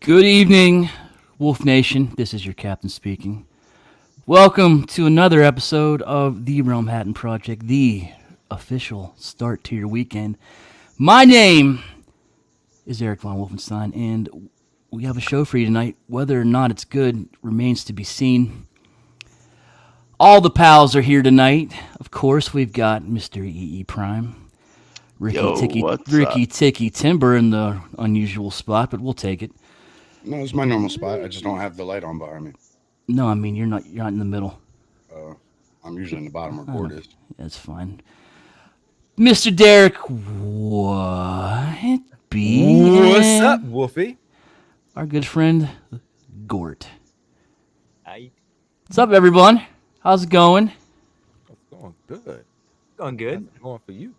Good evening, Wolf Nation. This is your captain speaking. Welcome to another episode of the Realmhattan Project, the official start to your weekend. My name is Eric von Wolfenstein, and we have a show for you tonight. Whether or not it's good remains to be seen. All the pals are here tonight. Of course, we've got Mr. EE Prime, Yo, what's up? Ricky Ticky Timber in the unusual spot, but we'll take it. No, it's my normal spot. I just don't have the light on behind me. No, I mean you're not in the middle. Uh, I'm usually in the bottom where Gord is. That's fine. Mr. Derek, what be? What's up, Wolfie? Our good friend, Gort. Hi. What's up, everyone? How's it going? It's going good. Going good. How's it going for you?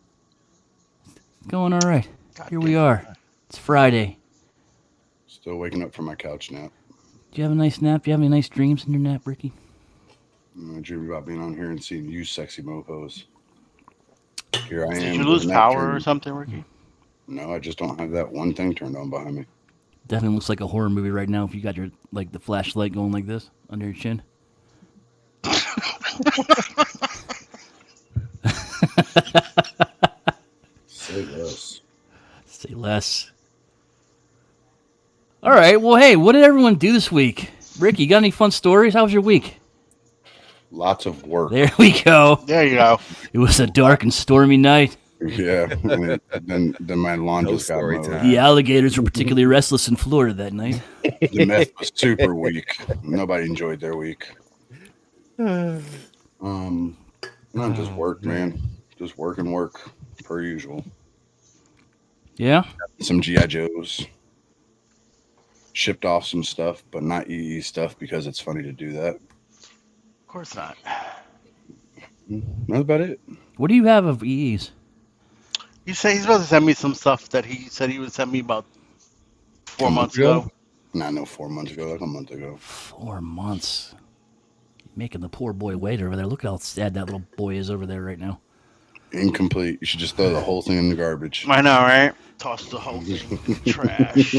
It's going all right. Here we are. It's Friday. Still waking up from my couch nap. Do you have a nice nap? Do you have any nice dreams in your nap, Ricky? I dream about being on here and seeing you sexy mofos. Here I am. Did you with lose a nap power dream. or something, Ricky? No, I just don't have that one thing turned on behind me. Definitely looks like a horror movie right now if you got your the flashlight going like this under your chin. Say less. Say less. All right. Well, hey, what did everyone do this week? Ricky, you got any fun stories? How was your week? Lots of work. There we go. There you go. It was a dark and stormy night. Yeah. And then my lawn No just got story mowed. time. The alligators were particularly restless in Florida that night. The meth was super weak. Nobody enjoyed their week. No, just work, man. Just work and work per usual. Yeah? Some GI Joes. Shipped off some stuff, but not EE stuff because it's funny to do that. Of course not. That's about it. What do you have of EEs? You say he's supposed to send me some stuff that he said he would send me about 4 months ago. Nah, no, 4 months ago, like a month ago. 4 months. Making the poor boy wait over there. Look how sad that little boy is over there right now. Incomplete. You should just throw the whole thing in the garbage. I know, right? Toss the whole thing in the trash.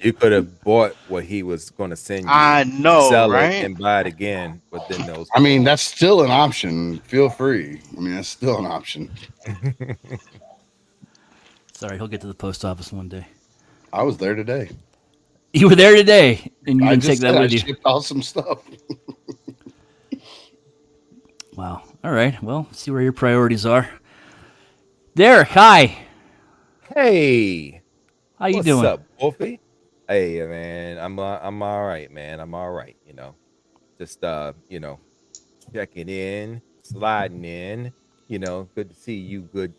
You could have bought what he was going to send you. I know, sell right? it and buy it again, but then those. I mean, that's still an option. Feel free. I mean, that's still an option. Sorry, he'll get to the post office one day. I was there today. You were there today, and you I didn't just take that said I with you. shipped off some stuff. Wow. All right. Well, see where your priorities are. Derek, hi. Hey, How you what's doing? up, Wolfie? Hey, man, I'm all right, man. I'm all right. Just checking in, sliding in. Good to see you, good,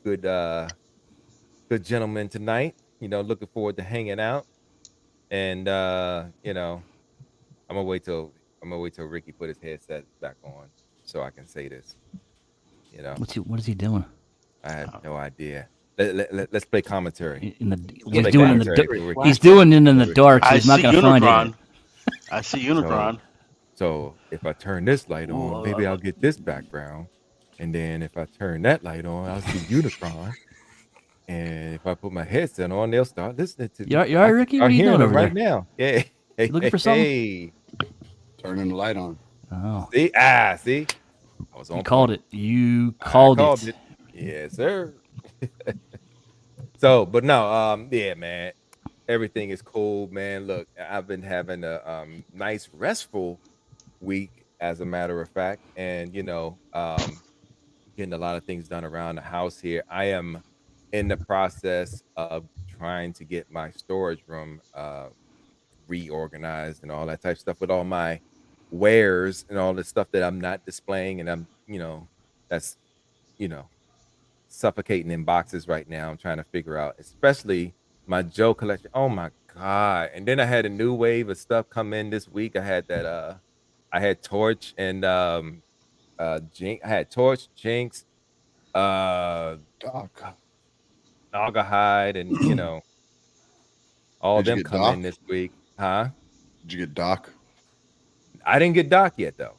good gentlemen tonight. Looking forward to hanging out, and I'm gonna wait till Ricky put his headset back on so I can say this. What is he doing? I have no idea. Let's play commentary. In the Let's he's play doing it in the commentary dark. for Ricky. He's doing it in the dark, so I he's see not gonna find it. Unicron. I see Unicron. So if I turn this light on, maybe I'll get this background, and then if I turn that light on, I'll see Unicron. And if I put my headset on, they'll start listening to me. You all right, Ricky? What are you doing over right there? now? Yeah. Hey, looking for something? Hey. Turning the light on. Oh, See? See? I was on you called point. it. You I called called it. Yes, sir. So, but no, yeah, man. Everything is cool, man. Look, I've been having a nice, restful week, as a matter of fact, and getting a lot of things done around the house here. I am in the process of trying to get my storage room reorganized and all that type of stuff with all my wares and all the stuff that I'm not displaying, and that's you know suffocating in boxes right now. I'm trying to figure out, especially my Joe collection. Oh my god! And then I had a new wave of stuff come in this week. I had that. I had Torch and Jinx. I had Torch, Jinx, Doc. Naugahyde, and all of Did you them get come Doc? in this week, huh? Did you get Doc? I didn't get Doc yet though.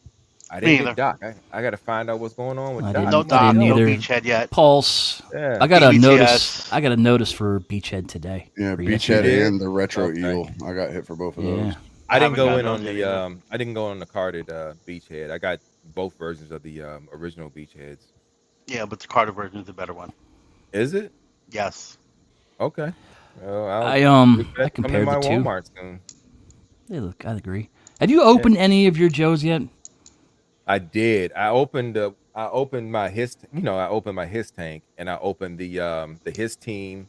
I Me didn't get either. Doc. I got to find out what's going on with I Doc. No didn't. He I needs Doc, didn't no help. either. beachhead yet. Pulse. Yeah. I got a notice. BBTS. I got a notice for Beachhead today. Yeah, Or Beachhead You yesterday. did? and the Retro Okay. Eel. I got hit for both of Yeah. those. I I didn't haven't go gotten in those on yet the either. I didn't go on the carded Beachhead. I got both versions of the original Beachheads. Yeah, but the Carter version is the better one. Is it? Yes. Okay. Well, I'll I get I that coming in compared the my two. Walmart soon. They look. I agree. Have you Yeah. opened any of your Joes yet? I did. I opened my I opened my his tank and I opened the his team.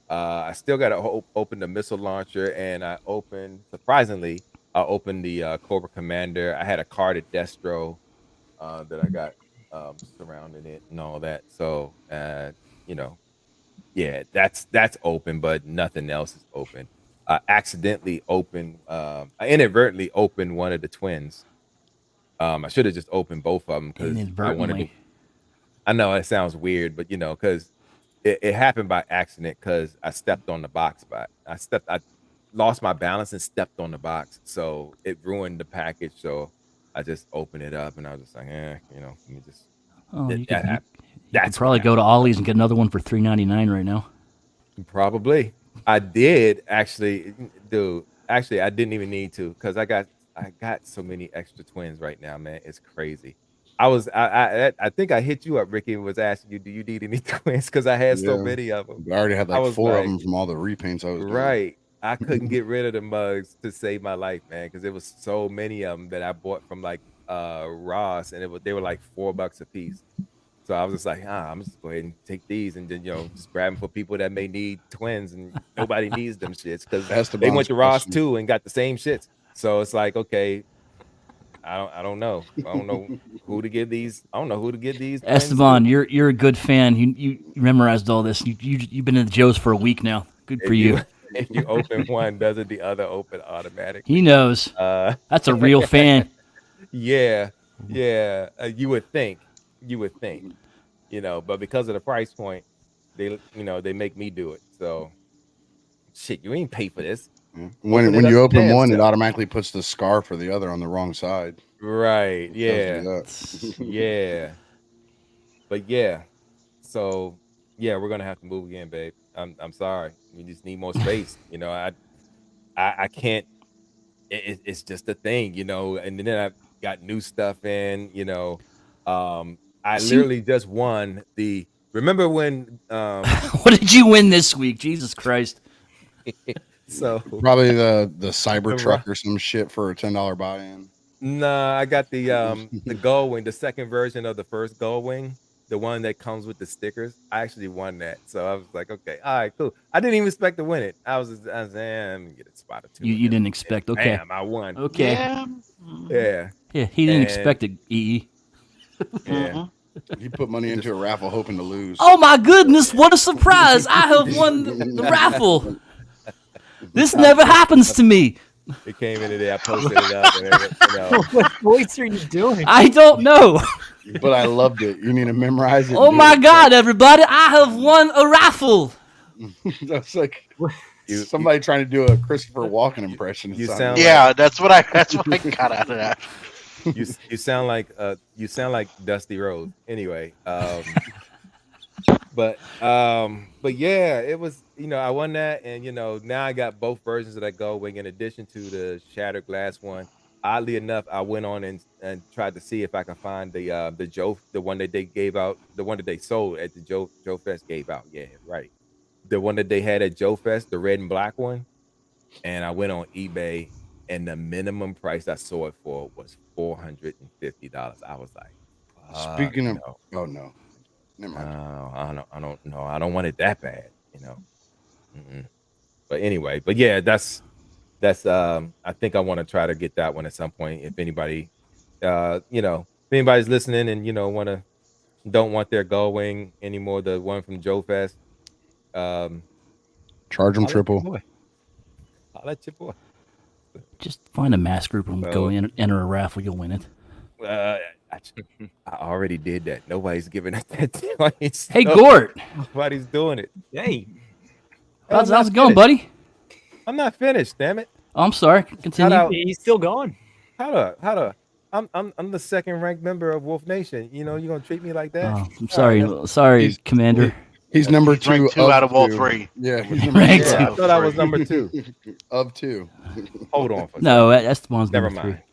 I still got to open the missile launcher and I opened surprisingly I opened the Cobra Commander. I had a carded Destro that I got surrounding it and all that. So you know, yeah, that's open, but nothing else is open. I accidentally opened I inadvertently opened one of the twins. I should have just opened both of them because I wanted to. Inadvertently. I know it sounds weird, but because it happened by accident because I stepped on the box. But I lost my balance and stepped on the box, so it ruined the package. So I just opened it up and I was just like, let me just. Oh, That, you could that you hap- you could that's what probably go to happened. Ollie's and get another one for $3.99 right now. Probably. I did actually, dude. Actually, I didn't even need to because I got so many extra twins right now, man. It's crazy. I think I hit you up, Ricky, and was asking you, do you need any twins? Because I had so Yeah. many of them. I already had I like was 4 of like, them from all the repaints I was doing. right. I couldn't get rid of the mugs to save my life, man, because there was so many of them that I bought from like Ross, and they were like $4 a piece. So I was just like, I'm just go ahead and take these and then just grab them for people that may need twins and nobody needs them shits because they went Esteban's to Ross question. too and got the same shits. So it's like, okay, I don't know. I don't know who to give these. I don't know who to give these twins to. Esteban, you're a good fan. You memorized all this. You've been in the Joes for a week now. Good for If you you. if you open one, doesn't the other open He automatically? knows. Uh, That's a real fan. yeah, yeah. You would think, but because of the price point, they make me do it. So shit, you ain't pay for this. Yeah. Open When it up you your open damn one, it self. automatically puts the scar for the other on the wrong side. Right. It tells you Yeah. that. Yeah. But yeah. So yeah, we're gonna have to move again, babe. I'm sorry. We just need more space. I can't. It's just a thing, And then I got new stuff in. I See, literally just won the. Remember when? what did you win this week? Jesus Christ. So Probably the Cybertruck the or some shit for a $10 buy-in. Nah, I got the Gull Wing, the second version of the first Gull Wing, the one that comes with the stickers. I actually won that, so I was like, okay, all right, cool. I didn't even expect to win it. I was let me get a spot or two in You this didn't one, and expect. Okay. bam, I won. Okay. Yeah. Yeah, Yeah, he didn't and expect it, EE. yeah, Mm-mm. He put money it into just a raffle hoping to lose. Oh my goodness, what a surprise. I have won the raffle. This never happens to me. it came in today. I posted it up, and What voice are you doing? I don't know. But I loved it. You need to memorize it. Oh and do my it. God, everybody, I have won a raffle. That's like you somebody trying to do a Christopher Walken impression. It you sounded sound like. Yeah, that's what I got out of that. you sound like Dusty Rhodes. Anyway, but yeah, it was, I won that, and now I got both versions of that Gold Wing in addition to the shattered glass one. Oddly enough, I went on and tried to see if I could find the one that they gave out, the one that they sold at the Joe Fest gave out. Yeah, right. The one that they had at Joe Fest, the red and black one. And I went on eBay, and the minimum price I saw it for was $450. I was like, fuck Speaking of, no. oh no, never mind. I don't know. I don't want it that bad. Mm-mm. But anyway, but yeah, that's I think I want to try to get that one at some point. If anybody, if anybody's listening and don't want their Gull Wing anymore, the one from Joe Fest, um, Charge them I'll let your triple. boy. I'll let your boy. Just find a mass group and go So, in, enter a raffle. You'll win it. I, I already did that. Nobody's giving us that choice. Hey, Gort, Nobody's doing it. Hey, Hey, how's I'm it not going, finished. buddy? I'm not finished. Damn it. Oh, I'm sorry. How Continue. do he's still going. how do I'm the second ranked member of Wolf Nation. You gonna treat me like that? Oh, I'm All right, sorry, He's Commander. he, he's number He's ranked two two of out of all two. three. Yeah, Number he's number two two Ranked out yeah, two. I out of of thought I was three. number two. of two. Hold on for a No, second. Esteban's Never number 3. mind.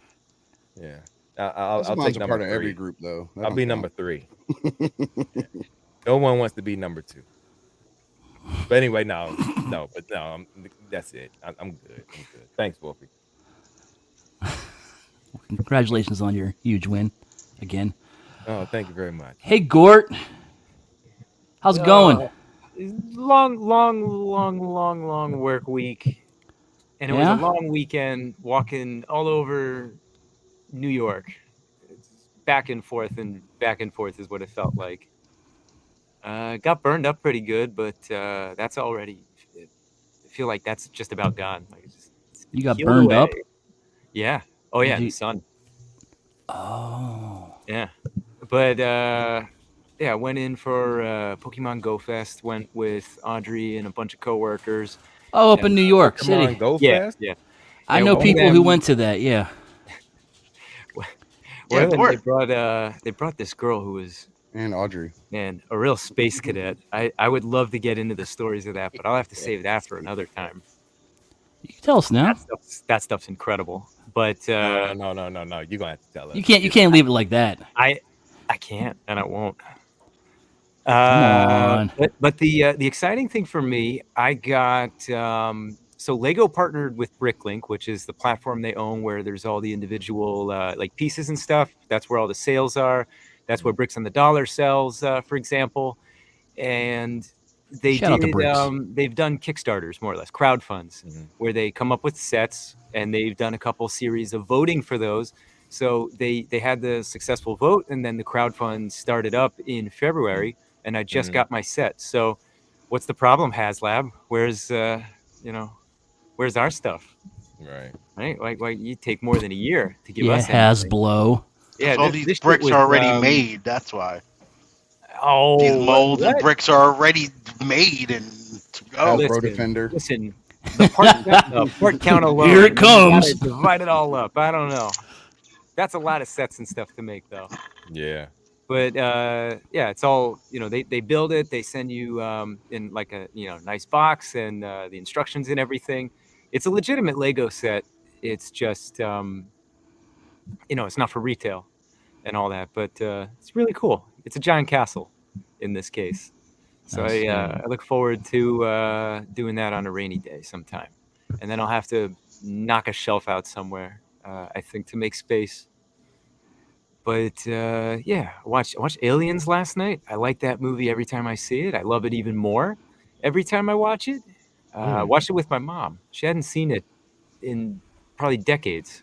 Yeah, I'll Esteban's take a number part of every three. group, though. That I'll don't be count. number three. Yeah. No one wants to be number two. But anyway, but no, that's it. I'm good. I'm good. Thanks, Wolfie. Congratulations on your huge win again. Oh, thank you very much. Hey, Gort, how's it going? Uh, long work week, and it was a Yeah, long weekend walking all over New York. It's back and forth is what it felt like. Got burned up pretty good, but that's already. I feel like that's just about gone. Like it's you got peeled burned away. up. Yeah. Oh yeah, Did in the you? sun. Oh, Yeah. But yeah, I went in for Pokemon Go Fest. Went with Audrey and a bunch of coworkers. oh, up in And New York Pokemon City. Go yeah, Fest. yeah, I yeah. know One of people who them, went to that. Yeah, one Yeah, of them, Gort. they brought this girl who was, And Audrey. man, a real space cadet. I would love to get into the stories of that, but I'll have to save that for another time. you can tell us now. That stuff's incredible. But No. You're gonna have to tell us. You can't leave it like that. I can't and I won't. Come on. But the exciting thing for me, I got so Lego partnered with Bricklink, which is the platform they own where there's all the individual like pieces and stuff. That's where all the sales are. That's where Bricks on the Dollar sells, for example. And Shout out to Bricks. they've done Kickstarters more or less, crowdfunds, Mhm. where they come up with sets and they've done a couple series of voting for those. So they had the successful vote and then the crowdfund started up in February and I just Mhm. got my set. So what's the problem, HasLab? You know, where's our stuff? Right. Right? Why you take more than a year to give Yeah, us anything? Hasbro. Because Yeah, all this, these this shit bricks was are already made. That's why. These molds and what? bricks are already made and to go. Hasbro Listen, Defender. listen. The port count alone. Here it You gotta comes. divide it all up. I don't know. That's a lot of sets and stuff to make, though. Yeah. But yeah, it's all they build it. They send you in like a nice box and the instructions and everything. It's a legitimate Lego set. It's just it's not for retail and all that, but it's really cool. It's a giant castle in this case. So Nice. I look forward to doing that on a rainy day sometime, and then I'll have to knock a shelf out somewhere. I think to make space. But yeah, I watched Aliens last night. I like that movie every time I see it. I love it even more every time I watch it. I watched it with my mom. She hadn't seen it in probably decades,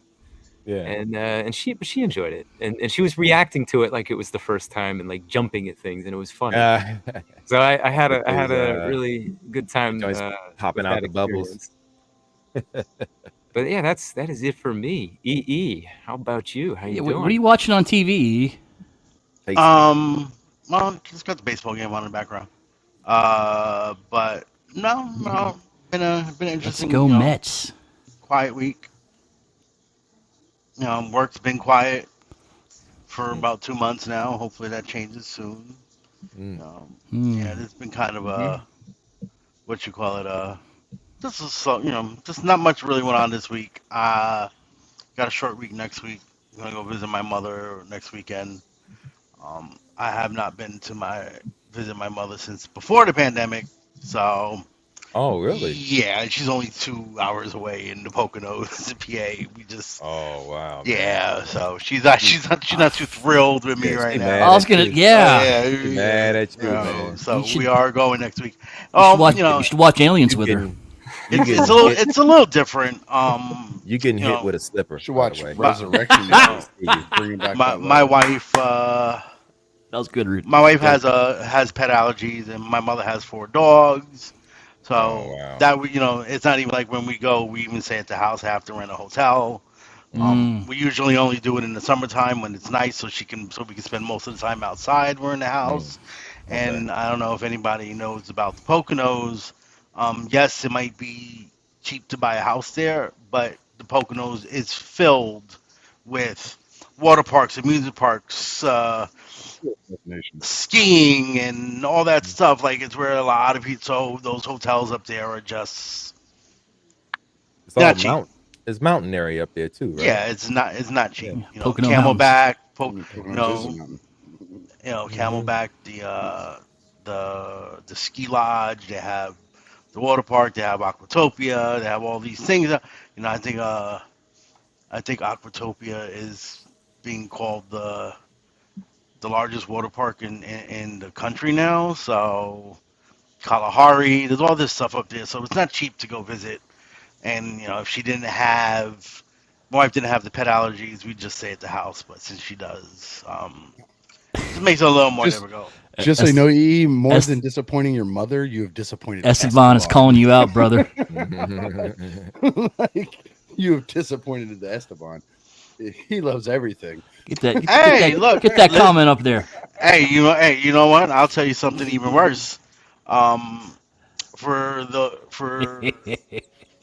Yeah. and she enjoyed it, and she was reacting to it like it was the first time and like jumping at things, and it was funny. So I had With his, a really good time joints popping with out that the bubbles. experience. But yeah, that is it for me. How about you? How you Yeah, doing? what are you watching on TV? Well, just got the baseball game on in the background. But no, been an Let's interesting, go Mets. quiet week. Work's been quiet for about 2 months now. Hopefully that changes soon. Yeah, there's been kind of a what you call it. This is just not much really went on this week. Got a short week next week. I'm gonna go visit my mother next weekend. I have not been to visit my mother since before the pandemic, so Oh, really? yeah, she's only 2 hours away in the Poconos, PA. We just Oh, wow. yeah, so she's not too thrilled with me Yeah, right she now. mad I was at gonna, you. yeah. She mad at you, man. So You should- we are going next week. You should watch Aliens You with her. getting you It's getting a little hit, it's a little different. you getting hit with a slipper, Should by watch the way. Resurrection. No. Bringing back my that my love. wife That was good, Rude. my wife Good. has pet allergies and my mother has 4 dogs. Oh, So wow. that it's not even like when we go, we even stay at the house, have to rent a hotel. We usually only do it in the summertime when it's nice, so we can spend most of the time outside. We're in the house, Okay. and I don't know if anybody knows about the Poconos. Yes, it might be cheap to buy a house there, but the Poconos is filled with water parks, amusement parks, Nation. skiing, and all that stuff. Like it's where a lot of people. So those hotels up there are just It's they're all not cheap. It's mountain area up there too, right? Yeah, it's not cheap. Yeah. Pocono Mountains. Camelback, Poconos is a mountain. Camelback, the ski lodge. They have the water park. They have Aquatopia. They have all these things. I think Aquatopia is being called the largest water park in the country now. So Kalahari, there's all this stuff up there. So it's not cheap to go visit. And if she didn't have, my wife didn't have the pet allergies, we'd just stay at the house. But since she does, it makes it a little more Just- difficult. Just so you know, E, more Es- than disappointing your mother, you have disappointed Esteban is calling you out, brother. Like, you have disappointed the Esteban. He loves everything. Get that. Hey, look, Get that listen. comment up there. Hey, you know what? I'll tell you something even worse. For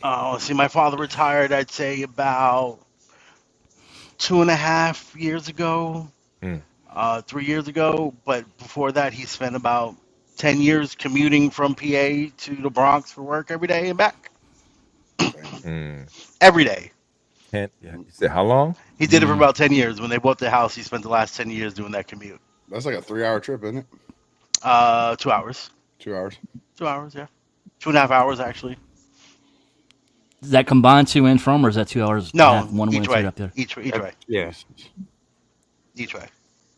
let's see, my father retired. I'd say about 2.5 years ago, Hmm. 3 years ago. But before that, he spent about 10 years commuting from PA to the Bronx for work every day and back. Every day. Yeah. You said how long? He did it for about 10 years. When they bought the house, he spent the last 10 years doing that commute. That's like a 3-hour trip, isn't it? 2 hours. 2 hours. 2 hours, yeah. 2.5 hours, actually. Does that combine to and from, or is that 2 hours? No, half, one each way. up there. Each way. Yeah. Each way.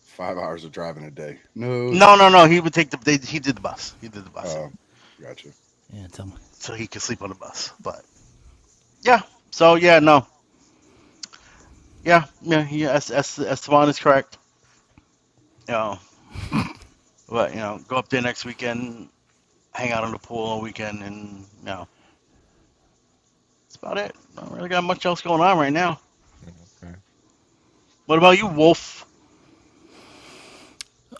5 hours of driving a day. No. No. He would take he did the bus. He did the bus. Oh, gotcha. Yeah, tell me. So he could sleep on the bus. But yeah. So yeah, no. Yeah. Esteban is correct. But go up there next weekend, hang out on the pool all weekend, and that's about it. Don't really got much else going on right now. Okay. What about you, Wolf?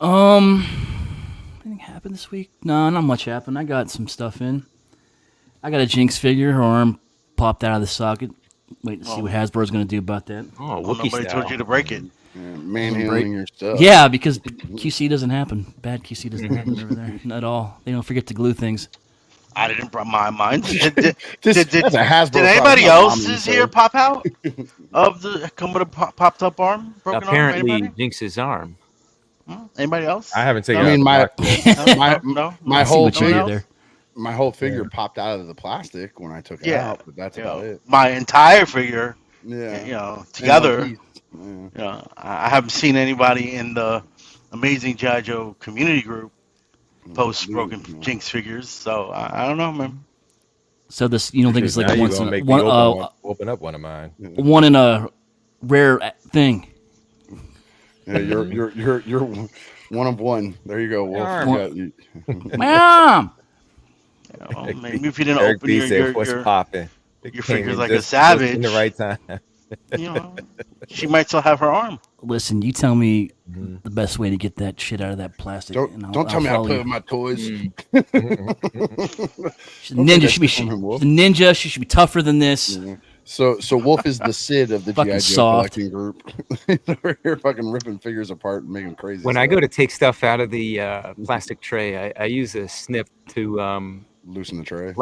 Anything happened this week? No, not much happened. I got some stuff in. I got a Jinx figure. Her arm popped out of the socket. Wait to see what Hasbro's going to do about that. Oh, Well, Wookiee nobody style. told you to break it. Yeah, manhandling your stuff. Yeah, because QC doesn't happen. Bad QC doesn't happen over there. Not at all. They don't forget to glue things. I didn't bring mine. Did That's a Hasbro Did anybody product, not else's Omni, so- here pop out of the come with a popped up arm? Broken Apparently, arm? Jinx's arm. Anybody else? I haven't taken I it mean, out the box yet. my I see whole what you figure, did there. my whole figure popped out of the plastic when I took it Yeah. out, but that's about it. My entire figure, Yeah. together. Yeah. I haven't seen anybody in the Amazing G.I. Joe community group post broken Jinx figures, so I don't know, man. So this, you don't think it's Now like you're once gonna in make a, me one, open up one of mine. one in a rare thing? Yeah, you're one of one. There you go, Wolf. Arm. You Mom! Maybe if you didn't Eric open B your said, "What's popping?" your figure's like a savage. in the right time. She might still have her arm. Listen, you tell me the best way to get that shit out of that plastic. and don't tell me how to follow play you. with my toys. She's a ninja. She's from him, Wolf. a ninja. She should be tougher than this. Yeah. So Wolf is the Sid of the Fucking G.I. Joe soft. collecting group. We're here fucking ripping figures apart and making crazy When stuff. I go to take stuff out of the plastic tray, I use a snip to loosen the tray.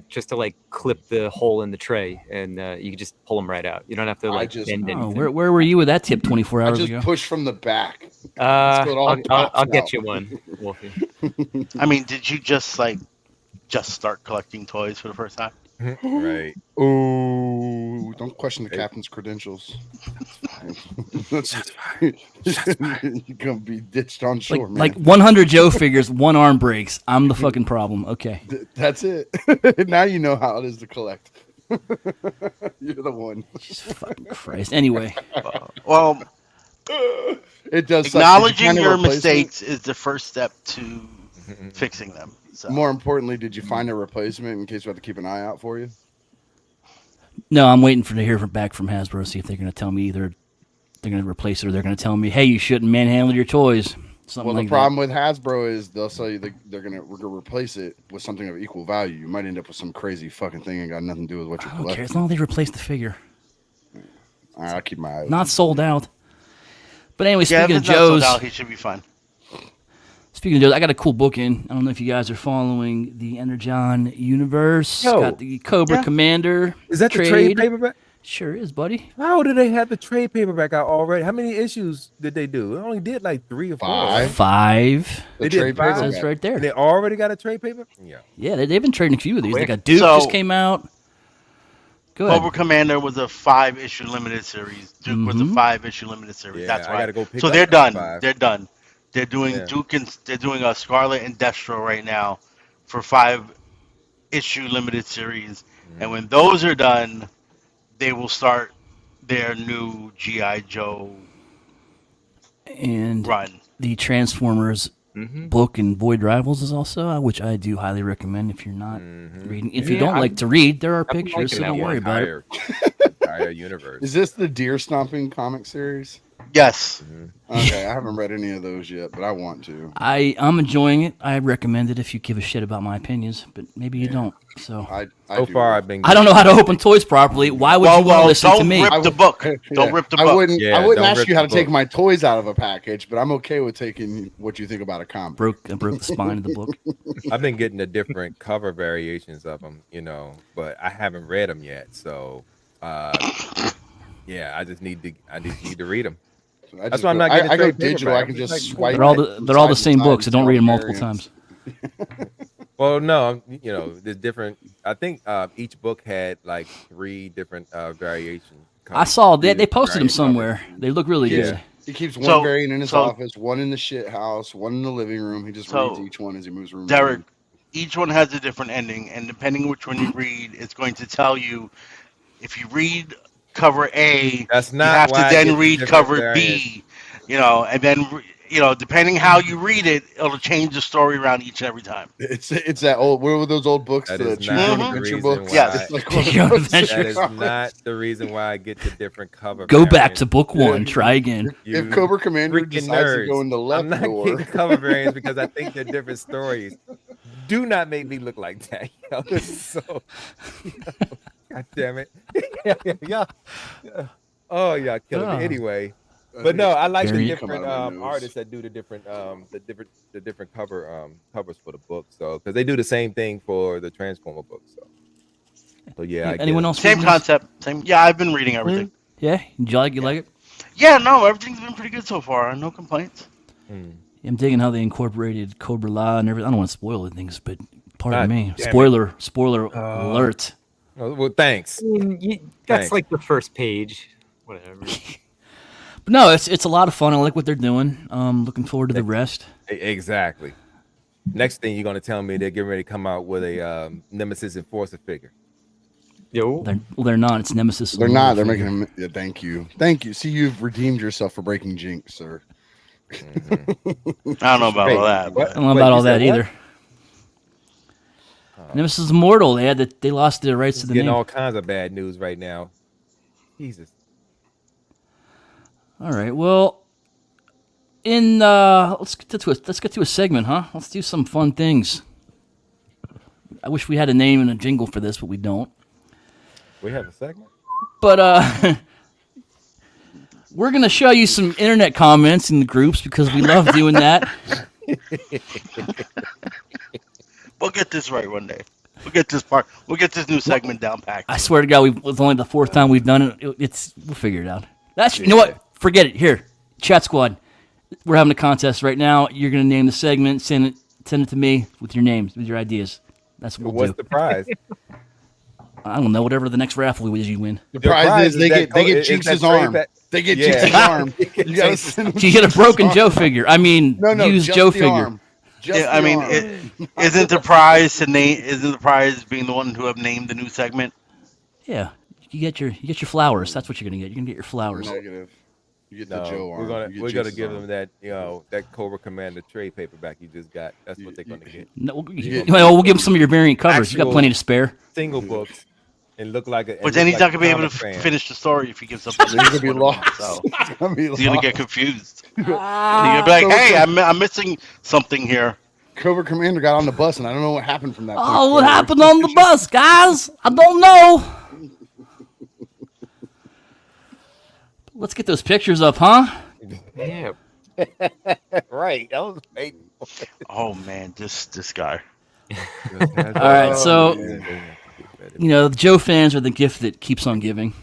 just to like clip the hole in the tray, and you can just pull them right out. You don't have to like bend Oh, anything. where were you with that tip 24 I hours just ago? push from the back. So it all I'll pops get out. you one, Wolfie. I mean, did you just start collecting toys for the first time? Right. Oh, don't question the captain's credentials. That's fine. You're gonna be ditched on shore, man. Like 100 Joe figures, one arm breaks. I'm the fucking problem. Okay. That's it. Now you know how it is to collect. You're the one. Jesus fucking Christ. Anyway, Well, It does. suck. Did you acknowledging find a your replacement? mistakes is the first step to fixing them. So. More importantly, did you find a replacement in case we have to keep an eye out for you? no, I'm waiting to hear back from Hasbro, see if they're going to tell me either they're going to replace it or they're going to tell me, hey, you shouldn't manhandle your toys. Something Well, like the problem with Hasbro is they'll say we're gonna replace it with something of equal value. You might end up with some crazy fucking thing and got nothing to do with what that. you're I don't care. collecting. As long as they replace the figure. All right, I'll keep my eye out. Not sold out. But anyway, Yeah, if speaking of it's not sold Joe's, out, he should be fine. I got a cool book in. I don't know if you guys are following the Energon universe. Yo. Got the Cobra Yeah. Commander. Is that the trade paperback? Sure is, buddy. How do they have the trade paperback out already? How many issues did they do? It only did like 3 or 4. Right? 5. They trade did 5. paperback. Says right there. And they already got a trade paper? Yeah. Yeah, they've been trading a few of these. They Quick. got Duke So- just came out. Go ahead. Cobra Commander was a 5-issue limited series. Duke was a 5-issue limited series. Yeah, That's I why. gotta go pick So up they're that done. 5. They're done. They're doing Yeah. Duke and they're doing a Scarlet and Destro right now for 5-issue limited series. And when those are done, they will start their new GI Joe And run. the Transformers Mm-hmm. book and Void Rivals is also out, which I do highly recommend if you're not reading. If you Yeah, don't like to read, there are been pictures, so liking don't that worry about it. Entire universe. Is this the Deer Stomping comic series? Yes. Okay, I haven't read any of those yet, but I want to. I'm enjoying it. I recommend it if you give a shit about my opinions, but maybe you don't. So I So do. far, I've been. I don't know how to open toys properly. Why would you want to listen to don't me? rip the book. Yeah, Don't rip the I book. wouldn't. Yeah, I wouldn't don't ask rip you how to the take book. my toys out of a package, but I'm okay with taking what you think about a comic. I broke the spine of the book. I've been getting the different cover variations of them, but I haven't read them yet. So, yeah, I just need to read them. I That's why I'm not getting I go trade digital. I paperback. can I'm just just swipe. They're all from they're all the side to same side book, so and don't read them tell multiple variants. times. Well, no, there's different. I think each book had like 3 different variations. I saw they Variant posted them covers. somewhere. They look really Yeah. good. He keeps one So- variant in his so- office, one in the shit house, one in the living room. He just So, reads each one as he moves room. to Derek, room. each one has a different ending, and depending which one you read, it's going to tell you if you read cover A, That's you not have to why I then get the read different cover variants. B, and then depending how you read it, it'll change the story around each and every time. It's that old. What were those old books? That The is Choose not Your Own the Adventure reason books. why- Yes. It's like Choose one of Your Own those Adventure. That is comics. not the reason why I get the different cover. Go back variants. to book 1. Try again. If You Cobra Commander freaking decides to go nerds. in the left I'm not door, getting cover variants because I think they're different stories. Do not make me look like that. So, God damn it. yeah. Oh, yeah, killing Ah. me. Anyway, but no, I like the Very- different Come out of my nose. artists that do the different covers for the book. So because they do the same thing for the Transformer book. So yeah. I get Anyone it. else? Same reading this? concept. Same. Yeah, I've been reading everything. Yeah, you like it? Yeah, no, everything's been pretty good so far. No complaints. I'm digging how they incorporated Cobra La and everything. I don't want to spoil things, but pardon God me. damn it. Spoiler alert. Oh, well, thanks. That's Thanks. like the first page. Whatever. But no, it's a lot of fun. I like what they're doing. Looking forward to the rest. Exactly. Next thing you're gonna tell me they're getting ready to come out with a Nemesis Enforcer figure. Yo. They're not. It's Nemesis. they're not. They're figure. making him. Yeah, thank you. See, you've redeemed yourself for breaking jinx, sir. I don't know about all that. What? I don't know Wait, about you all that said what? either. Nemesis is Immortal. They lost the rights to the Getting name. all kinds of bad news right now. Jesus. All right. Well, let's get to a segment, huh? Let's do some fun things. I wish we had a name and a jingle for this, but we don't. We have a segment. But we're gonna show you some internet comments in the groups because we love doing that. We'll get this right one day. We'll get this part. We'll get this new segment down packed. I swear to God, it's only the 4th time we've done it. We'll figure it out. You know what? Forget it. Here, Chat Squad. We're having a contest right now. You're gonna name the segment. Send it to me with your names, with your ideas. That's what we'll What's do. the prize? I don't know. Whatever the next raffle is, you win. The Your prize is they that get is Jinx's that trade arm. back- They get Yeah. Jinx's arm. You gotta Jinx- send them You get a Jinx's broken arm. Joe figure. I mean, No, use just Joe the figure. arm. Just Yeah, I the mean, arm. isn't the prize to name? Isn't the prize being the one who have named the new segment? Yeah, you get your flowers. That's what you're gonna get. You're gonna get your flowers. Negative. You get the No, Joe arm. You we're get gonna Jinx's give arm. them that Cobra Commander trade paperback you just got. That's what they're gonna get. No, get- we'll give them some of your variant covers. You got Actual- plenty to spare. Single books and look like a. But then he's not gonna be able to finish the story if he gives up. He's gonna be one of them, lost. So He's gonna be he's gonna lost. get confused. He's gonna be like, "Hey, I'm missing something here." Cobra Commander got on the bus, and I don't know what happened from that. point Oh, what forward. happened on the bus, guys? I don't know. Let's get those pictures up, huh? Yeah. Right. I was waiting for it. Oh man, this guy. All right, so man. They have to get better. the Joe fans are the gift that keeps on giving.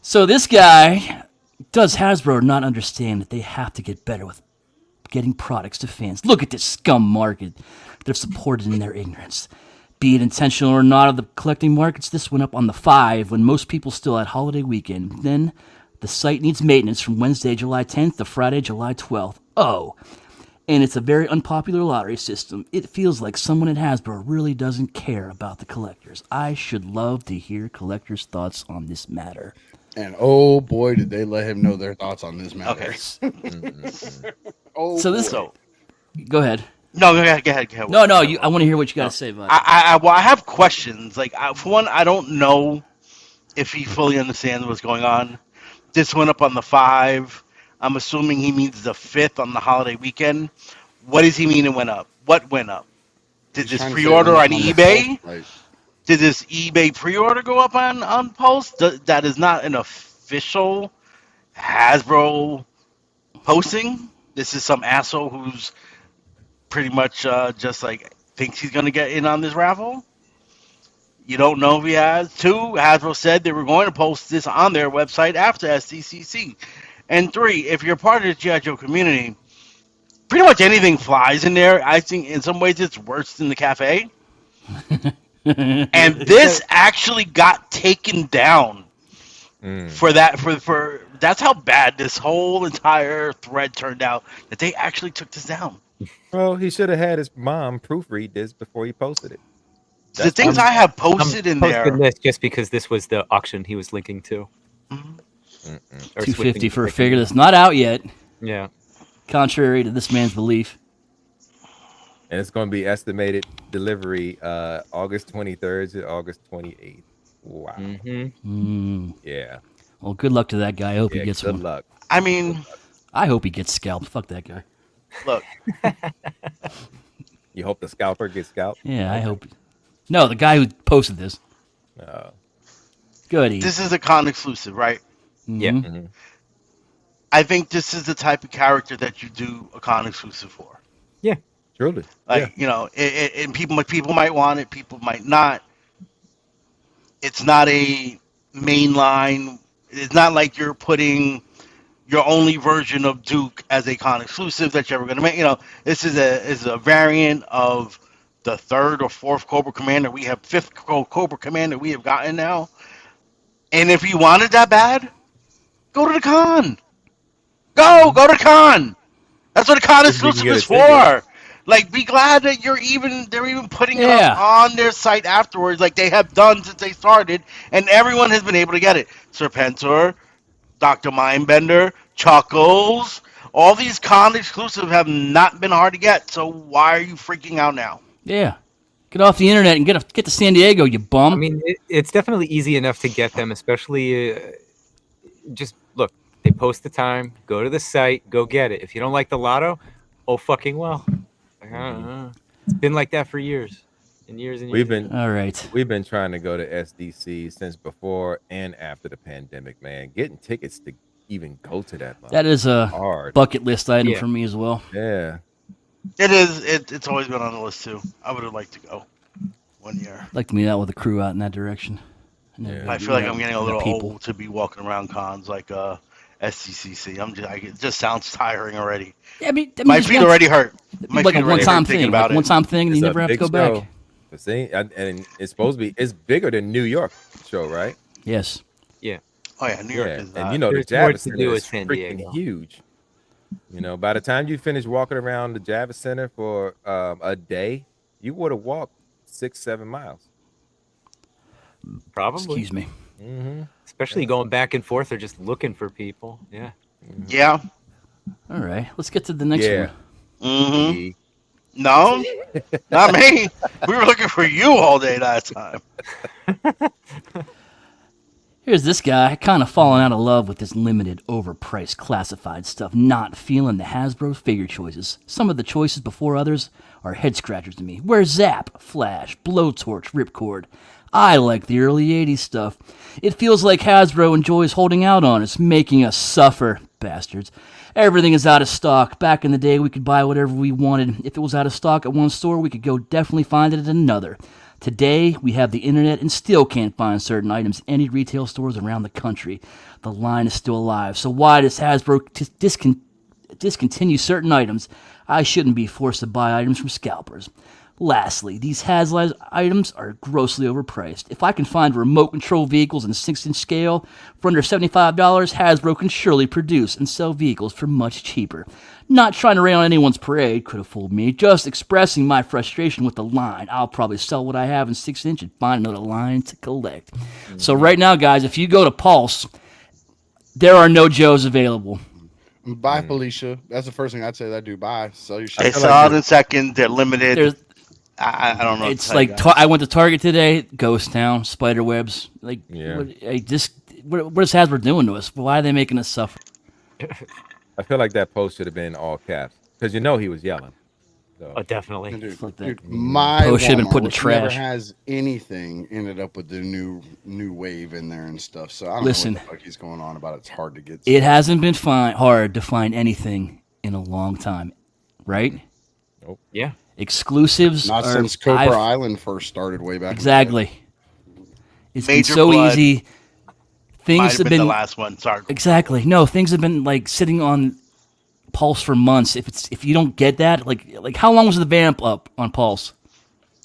So this guy does Hasbro not understand that they have to get better with getting products to fans. Look at this scum market. They're supported in their ignorance. Be it intentional or not of the collecting markets, this went up on the 5 when most people still had holiday weekend. Then the site needs maintenance from Wednesday, July 10th to Friday, July 12th. Oh, and it's a very unpopular lottery system. It feels like someone at Hasbro really doesn't care about the collectors. I should love to hear collectors' thoughts on this matter. And oh boy, did they let him know their thoughts on this matter. Okay. Oh, So this, So go ahead. no, go ahead. Go ahead. No, Go ahead. I want to hear what you got to say about it. Well, I have questions. Like, for one, I don't know if he fully understands what's going on. This went up on the 5. I'm assuming he means the 5th on the holiday weekend. What does he mean it went up? What went up? Did he's this trying to say it pre-order went on up the eBay? post, like, Did this eBay pre-order go up on post? That is not an official Hasbro posting. This is some asshole who's pretty much just like thinks he's gonna get in on this raffle. You don't know if he has. 2, Hasbro said they were going to post this on their website after SDCC. And 3, if you're part of the G.I. Joe community, pretty much anything flies in there. I think in some ways it's worse than the cafe. And this actually got taken down for that. For that's how bad this whole entire thread turned out. That they actually took this down. Well, he should have had his mom proofread this before he posted it. The things I have posted in there. Posted this just because this was the auction he was linking to. Mhm. Or $250 for a switching- figure that's not out yet, Yeah. contrary to this man's belief. And it's going to be estimated delivery August 23rd to August 28th. Wow. Mm-hmm. Yeah. Well, good luck to that guy. I hope Yeah, he gets good one. luck. I mean, I hope he gets scalped. Fuck that guy. look, You hope the scalper gets scalped? Yeah, I hope. No, the guy who posted this. No. Goody. this is a con exclusive, right? Yeah. Mhm. Mhm. I think this is the type of character that you do a con exclusive for. Truly. Like, and people might want it, people might not. It's not a mainline. It's not like you're putting your only version of Duke as a con exclusive that you're ever going to make. This is a variant of the 3rd or 4th Cobra Commander. We have 5th Cobra Commander we have gotten now. And if you want it that bad, go to the con. Go to the con. That's what a con If you can exclusive get is a ticket. for. Like, be glad that they're even putting it Yeah. up on their site afterwards, like they have done since they started, and everyone has been able to get it. Serpentor, Dr. Mindbender, Chuckles, all these con exclusives have not been hard to get. So why are you freaking out now? Yeah. Get off the internet and get to San Diego, you bum. I mean, it's definitely easy enough to get them, especially just look. They post the time. Go to the site. Go get it. If you don't like the lotto, oh fucking well. It's been like that for years and years and years. All right. We've been trying to go to SDC since before and after the pandemic, man. Getting tickets to even go to that. That is a hard. bucket list item Yeah. for me as well. Yeah. It is. It's always been on the list too. I would have liked to go one year. I'd like to meet out with a crew out in that direction. Yeah. I feel like I'm getting a little people. old to be walking around cons like SCCC. It just sounds tiring already. Yeah, I mean My just feet once- already hurt. it'd be My like a feet already one-time hurt thinking thing. about Like it. one-time thing, and you It's a never have to big go show. back. But see, and it's supposed to be. It's bigger than New York show, right? Yes. Oh yeah, New York Yeah, is. and you know the There's more Javits to Center do is with San freaking Diego. huge. By the time you finish walking around the Javits Center for a day, you would have walked 6-7 miles. Probably. Excuse me. Mm-hmm. Especially going back and forth or just looking for people. Yeah. Yeah. All right. Let's get to the next Yeah. one. Mm-hmm. No, not me. We were looking for you all day that time. Here's this guy, kind of falling out of love with this limited, overpriced, classified stuff, not feeling the Hasbro figure choices. Some of the choices before others are head scratchers to me. Where's Zap, Flash, Blowtorch, Ripcord? I like the early 80s stuff. It feels like Hasbro enjoys holding out on us, making us suffer, bastards. Everything is out of stock. Back in the day, we could buy whatever we wanted. If it was out of stock at one store, we could go definitely find it at another. Today, we have the internet and still can't find certain items in any retail stores around the country. The line is still alive. So why does Hasbro discontinue certain items? I shouldn't be forced to buy items from scalpers. Lastly, these HasLab items are grossly overpriced. If I can find remote control vehicles in 6-inch scale for under $75, Hasbro can surely produce and sell vehicles for much cheaper. Not trying to rain on anyone's parade, could have fooled me. Just expressing my frustration with the line. I'll probably sell what I have in 6-inch and find another line to collect. So right now, guys, if you go to Pulse, there are no Joes available. Buy Felicia. That's the first thing I'd say that I do. Buy. Sell your shit. They sell out in second. They're limited. There's I don't know. It's like I went to Target today. Ghost Town, spider webs. Like, Yeah. what is Hasbro doing to us? Why are they making us suffer? I feel like that post should have been all caps because you know he was yelling. So. Oh, definitely. Fuck that. Dude, my Post should have been Walmart, put in the which never trash. has anything, ended up with the new wave in there and stuff. So I don't Listen. know what the fuck he's going on about. It's hard to get. It hasn't been hard to find anything in a long time, right? Yeah. Exclusives. Not since Copper Island first started way back. Exactly. It's been Major so Blood easy. might Things have have been the been last one. Sorry. exactly no. Things have been like sitting on Pulse for months. If you don't get that, like how long was the vamp up on Pulse?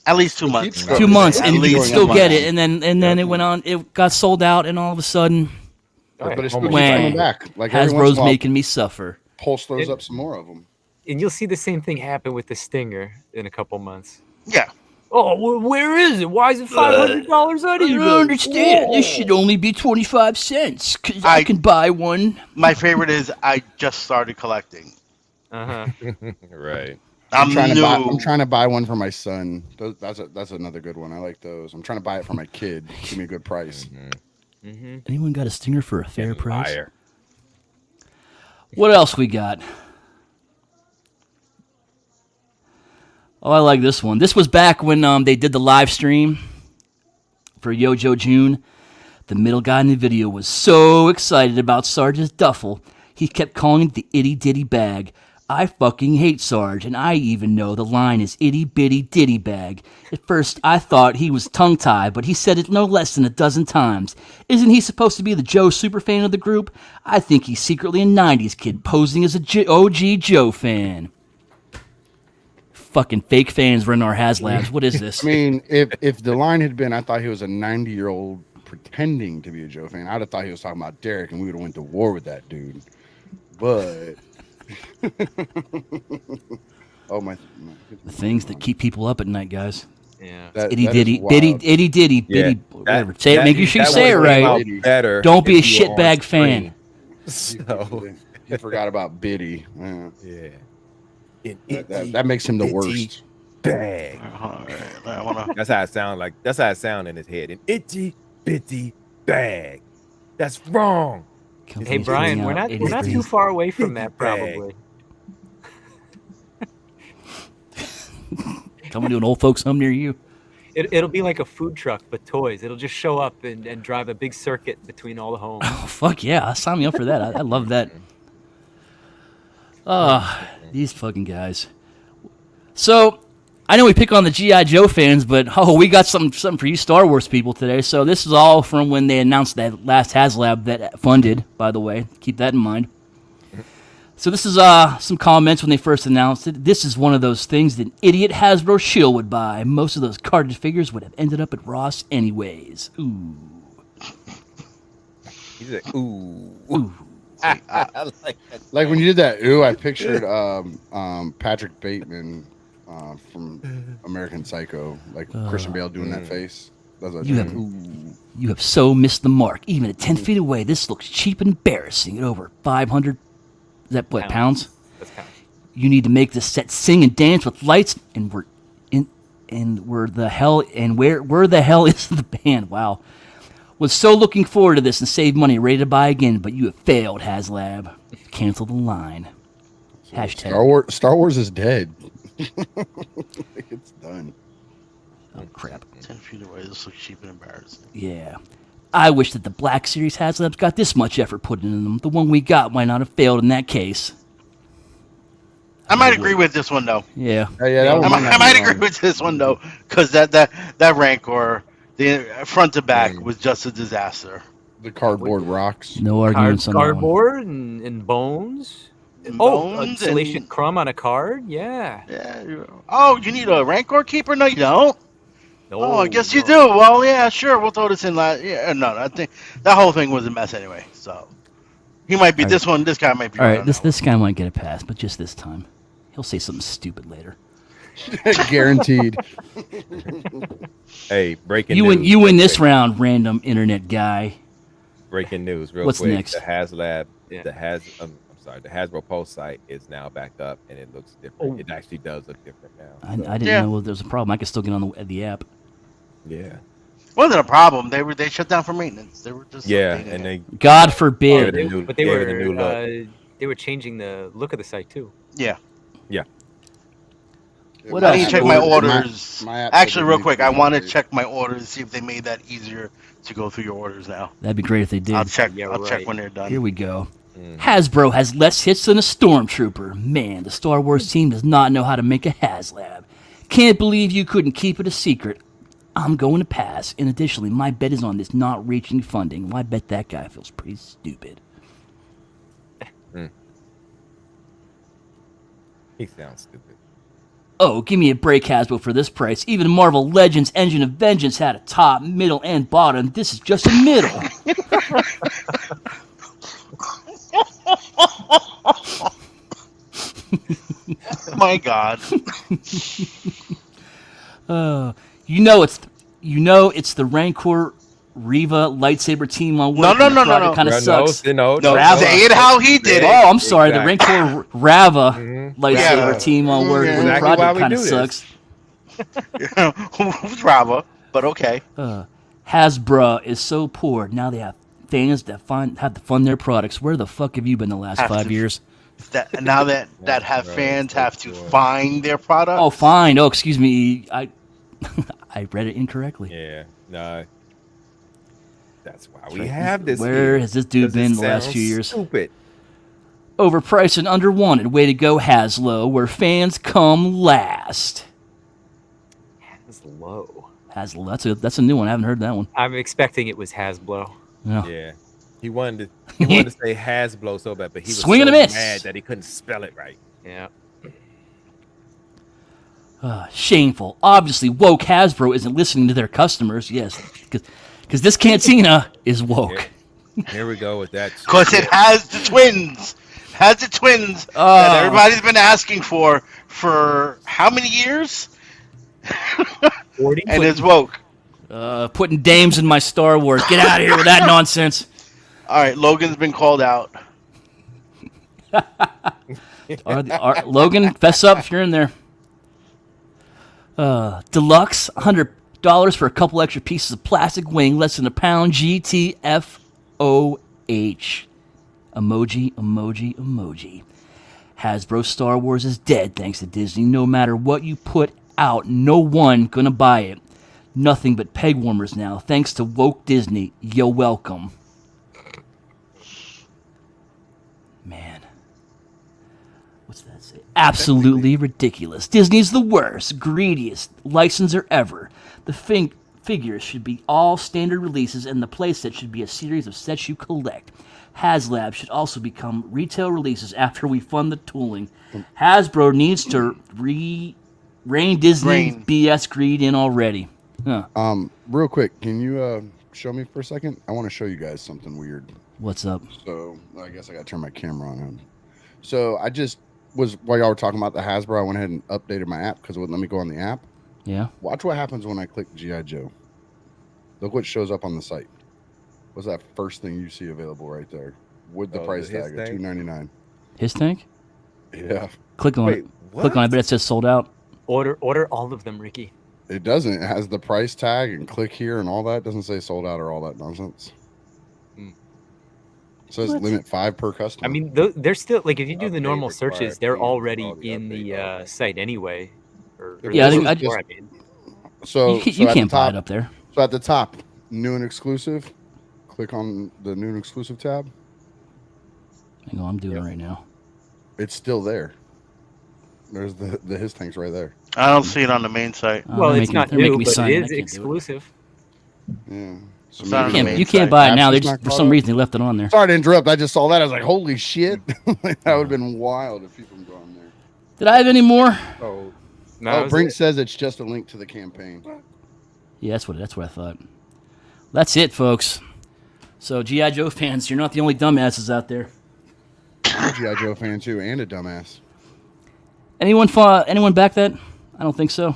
At least 2 months. keeps going. 2 months, At and you least could going still up get and it, and then it went on. It got sold out, and all of a sudden, But it's When still keeps coming back. Like every once in Hasbro's a while, making me suffer. Pulse throws up some more of them. And you'll see the same thing happen with the Stinger in a couple months. Yeah. Oh, well, where is it? Why is it $500 out I of don't understand. This should only be 25 cents because I can buy one. My favorite is I just started collecting. Uh-huh. Right. I'm trying to buy one for my son. That's another good one. I like those. I'm trying to buy it for my kid. Give me a good price. Anyone got a Stinger for a fair price? Liar. What else we got? Oh, I like this one. This was back when they did the live stream for Yojo June. The middle guy in the video was so excited about Sarge's duffel, he kept calling it the itty ditty bag. I fucking hate Sarge, and I even know the line is itty bitty ditty bag. At first, I thought he was tongue-tied, but he said it no less than a dozen times. Isn't he supposed to be the Joe superfan of the group? I think he's secretly a 90s kid posing as a OG Joe fan. Fucking fake fans running our HasLabs. What is this? I mean, if the line had been, I thought he was a 90-year-old pretending to be a Joe fan, I'd have thought he was talking about Derek, and we would have went to war with that dude. But The things that keep people up at night, guys. Yeah. Itty ditty, itty ditty, bitty, whatever. Say it, make sure you say it right. Better. Don't be a if you were on shitbag screen. fan. So he forgot about Biddy. yeah. That makes him the worst. Bag. All right, I wanna. That's how it sound like. That's how it sound in his head. An itty bitty bag. That's wrong. Hey Companies Brian, putting we're out not we're not 83. too far away from that Bag. probably. Coming to an old folks home near you. It'll be like a food truck but toys. It'll just show up and drive a big circuit between all the homes. Oh, fuck yeah. Sign me up for that. I love that. These fucking guys. So, I know we pick on the G.I. Joe fans, but we got something for you Star Wars people today. So this is all from when they announced that last HasLab that funded, by the way. Keep that in mind. So this is some comments when they first announced it. This is one of those things that an idiot Hasbro shill would buy. Most of those carded figures would have ended up at Ross anyways. Ooh. He's like, ooh. Ooh. I like that. Like when you did that, I pictured Patrick Bateman from American Psycho, like Christian Bale doing that face. That's what I You did. have, you have so missed the mark. Even at 10 feet away, this looks cheap and embarrassing. At over 500, is that what, pounds? That's kind of You need to make this set sing and dance with lights, and where the hell is the band? Wow. Was so looking forward to this and save money, ready to buy again, but you have failed, HasLab. Cancel the line. Hashtag. Star Wars is dead. It's done. Oh, crap. 10 feet away. This looks cheap and embarrassing. Yeah. I wish that the Black Series HasLabs got this much effort put into them. The one we got might not have failed in that case. I might agree with this one though. Yeah. Yeah, that one might not I be might agree wrong. with this one though, because that Rancor, the front to back was just a disaster. The cardboard rocks. No arguments on that one. Cardboard and bones. Bones Salation and crumb on a card. Yeah. yeah. Oh, you need a Rancor keeper? No, you don't. No, Oh, I guess you no. do. Well, yeah, sure. We'll throw this in. Yeah, no, I think that whole thing was a mess anyway. So he might be this one. This guy might be All right. right, On this that this guy might get a pass, but just this time. He'll say something stupid later. Guaranteed. Hey, breaking You news. win. You real win this quick. round, random internet guy. Breaking news, real What's quick. next? The HasLab, Yeah. the Hasbro Pulse site is now back up, and it looks different. It actually does look different now. I So, didn't Yeah. know there was a problem. I could still get on the app. yeah, wasn't a problem. They shut down for maintenance. They were just yeah, updating and it. they God gave forbid. it a new, But they gave were it a new look. they were changing the look of the site too. Yeah. What I else? need to check My- my orders. my app Actually, said it real needs quick, to be I want to updated. check my orders, see if they made that easier to go through your orders now. That'd be great if they did. I'll check. Yeah, I'll check right. when they're done. Here we go. Mhm. Hasbro has less hits than a Stormtrooper. Man, the Star Wars team does not know how to make a HasLab. Can't believe you couldn't keep it a secret. I'm going to pass. And additionally, my bet is on this not reaching funding. Well, I bet that guy feels pretty stupid. He sounds stupid. Oh, give me a break, Hasbro, for this price. Even Marvel Legends Engine of Vengeance had a top, middle, and bottom. This is just a middle. My God. You know it's the Rancor Riva lightsaber team on work. No, and the no, no, product no. kind of sucks. No, Rava. say it how he did Oh, it. I'm sorry. Exactly. The Rancor Rava lightsaber Yeah. team on work. Yeah. When the Exactly why project we kind of do this. sucks. Who's Rava? But okay. Hasbro is so poor. Now they have fans that have to fund their products. Where the fuck have you been the last Have 5 to- years? That now that have right, fans so have to poor. find their product. Oh, fine. Oh, excuse me. I I read it incorrectly. Yeah, no. That's why we have this. Where here, has this dude 'cause it been the last sounds few years? Stupid. Overpriced and underwanted. Way to go, Haslo, where fans come last. It's low. Haslo, that's a new one. I haven't heard that one. I'm expecting it was Hasbro. No. Yeah, he wanted to say Hasbro so bad, but he was Swing and so a miss. mad that he couldn't spell it right. Yeah. Shameful. Obviously, woke Hasbro isn't listening to their customers. Yes, because this cantina is woke. Here we go with that. Because it has the twins. Has the twins Oh. that everybody's been asking for how many years? 40. And it's woke. Putting dames in my Star Wars. Get out of here with that nonsense. All right, Logan's been called out. Logan, fess up if you're in there. Deluxe, $100 for a couple extra pieces of plastic wing, less than a pound. GTFOH. Emoji, emoji, emoji. Hasbro Star Wars is dead thanks to Disney. No matter what you put out, no one gonna buy it. Nothing but peg warmers now. Thanks to woke Disney. You're welcome. Man. What's that say? Absolutely ridiculous. Disney's the worst, greediest licenser ever. The figures should be all standard releases, and the playset should be a series of sets you collect. HasLab should also become retail releases after we fund the tooling. Hasbro needs to rein Disney Rein. BS greed in already. Huh. Real quick, can you show me for a second? I want to show you guys something weird. What's up? So I guess I got to turn my camera on. So I just was while y'all were talking about the Hasbro, I went ahead and updated my app because it wouldn't let me go on the app. Yeah. Watch what happens when I click GI Joe. Look what shows up on the site. What's that first thing you see available right there with the price his tag of thing? $2.99? His tank? Yeah, Click on Wait, it. what? Click on it, but it says sold out. Order all of them, Ricky. it doesn't. It has the price tag and click here and all that. It doesn't say sold out or all that nonsense. Hmm. It says What? limit 5 per customer. I mean, they're still like if you do the Update normal required, searches, they're please already install the in update the button. site anyway. Or Yeah, I this think is I before, just- mean. so You so at can't the buy top, it up there. So at the top, new and exclusive. Click on the new and exclusive tab. Hang on, I'm doing it right now. It's still there. There's the his tanks right there. I don't see it on the main site. Well, it's not They're making new, me but it sign in. I is can't do it. exclusive. Yeah. So It's not on maybe the the main You can't site. buy it app's now. They just just not for caught some up. reason they left it on there. Sorry to interrupt. I just saw that. I was like, holy shit. Like, that would have been wild if people go on there. Did I have any more? So That Oh, was Brink it. says it's just a link to the campaign. Yeah, that's what I thought. That's it, folks. So GI Joe fans, you're not the only dumbasses out there. I'm a G.I. Joe fan too, and a dumbass. Anyone back that? I don't think so.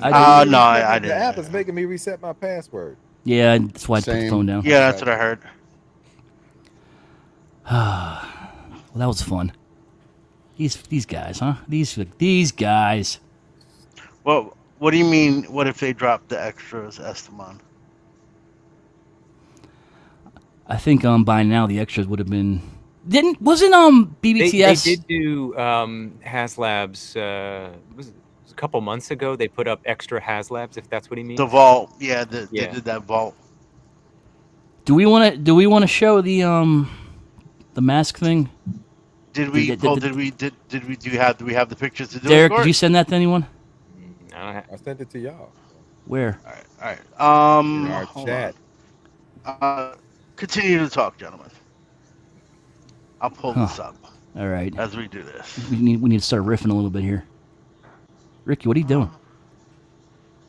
I making didn't. me No, reset I the app didn't. is making me reset my password. Yeah, that's why I put the phone Same. down. Yeah, I that's got what I you. heard. Well, that was fun. These guys, huh? These guys. Well, what do you mean? What if they dropped the extras, Esteban? I think by now the extras would have been. Didn't wasn't They BBTS. did do HasLabs. It was a couple months ago. They put up extra HasLabs, if that's what he The means. vault. Yeah, they Yeah. did that vault. Do we want to show the mask thing? Did Did, we did, did, pull? did- Do we have the pictures to do it, Derek, did Squirt? you send that to anyone? I don't I sent it to y'all. So Where? All right. in our Hold on. chat. Continue to talk, gentlemen. I'll pull Huh. this up All right. as we do this. We need to start riffing a little bit here. Ricky, what are you doing?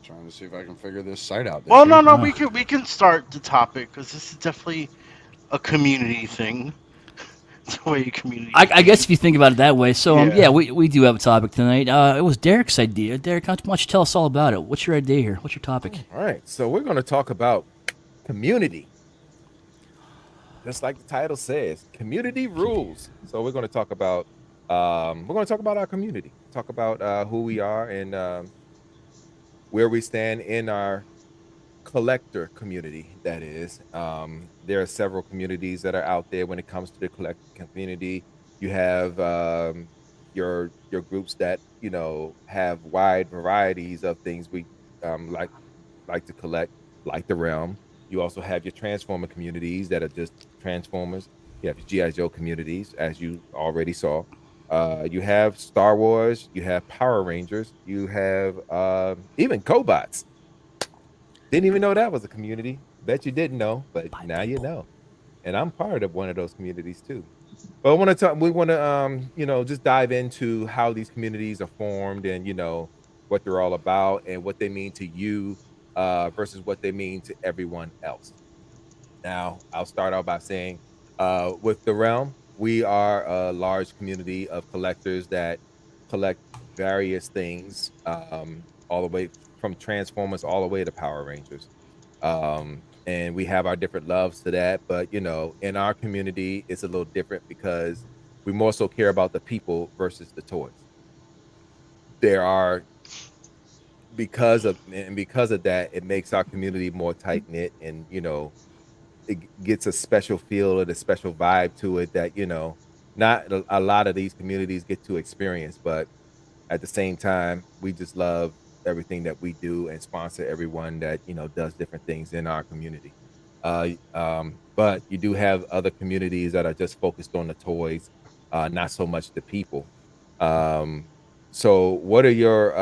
Trying to see if I can figure this site out. Well, no, Dickie. no, Oh. we can start the topic because this is definitely a community thing. It's the way community. I guess if you think about it that way. So Yeah. we do have a topic tonight. It was Derek's idea. Derek, why don't you tell us all about it? What's your idea here? What's your topic? All right, so we're going to talk about community, just like the title says, community rules. So we're going to talk about our community, talk about who we are and where we stand in our collector community. That is, there are several communities that are out there when it comes to the collector community. You have your groups that have wide varieties of things we like to collect, like the Realm. You also have your Transformer communities that are just Transformers. You have your GI Joe communities, as you already saw. You have Star Wars. You have Power Rangers. You have even Cobots. Didn't even know that was a community. Bet you didn't know, but now you know. And I'm part of one of those communities too. But I want to talk. We want to, just dive into how these communities are formed, and what they're all about, and what they mean to you versus what they mean to everyone else. Now, I'll start out by saying, with the Realm, we are a large community of collectors that collect various things, all the way from Transformers all the way to Power Rangers. And we have our different loves to that, but in our community, it's a little different because we more so care about the people versus the toys. There are because of that, it makes our community more tight knit, and it gets a special feel and a special vibe to it that not a lot of these communities get to experience. But at the same time, we just love everything that we do and sponsor everyone that does different things in our community. But you do have other communities that are just focused on the toys, not so much the people. Um, so, what are your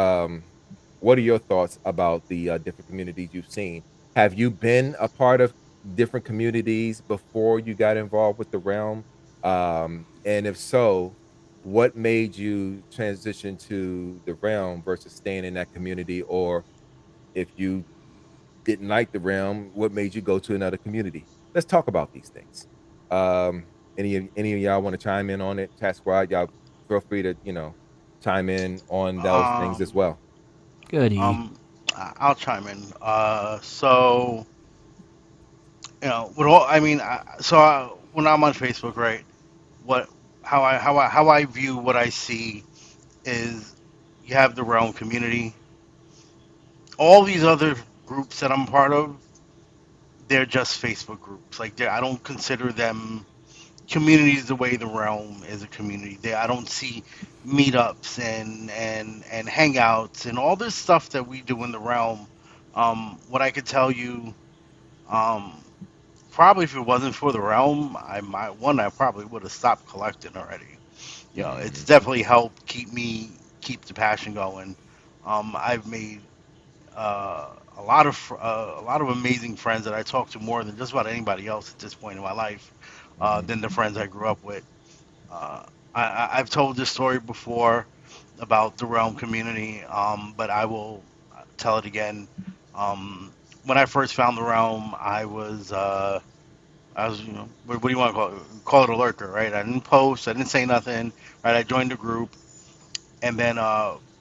thoughts about the different communities you've seen? Have you been a part of different communities before you got involved with the realm? And if so, what made you transition to the realm versus staying in that community? Or if you didn't like the realm, what made you go to another community? Let's talk about these things. Any of y'all want to chime in on it? Chat squad, y'all feel free to chime in on those things as Um. well. Goody. I'll chime in. So with all, I mean, when I'm on Facebook, right? What, how I view what I see is you have the realm community. All these other groups that I'm part of, they're just Facebook groups. Like, I don't consider them communities the way the realm is a community. I don't see meetups and hangouts and all this stuff that we do in the realm. What I could tell you, um, probably if it wasn't for the realm, I probably would have stopped collecting already. It's Mhm. definitely helped keep the passion going. I've made a lot of amazing friends that I talk to more than just about anybody else at this point in my life, Mm-hmm. than the friends I grew up with. Uh, I've told this story before about the Realm community, but I will tell it again. Um, when I first found the Realm, I was, what do you want to call it? Call it a lurker, right? I didn't post, I didn't say nothing, right? I joined the group, and then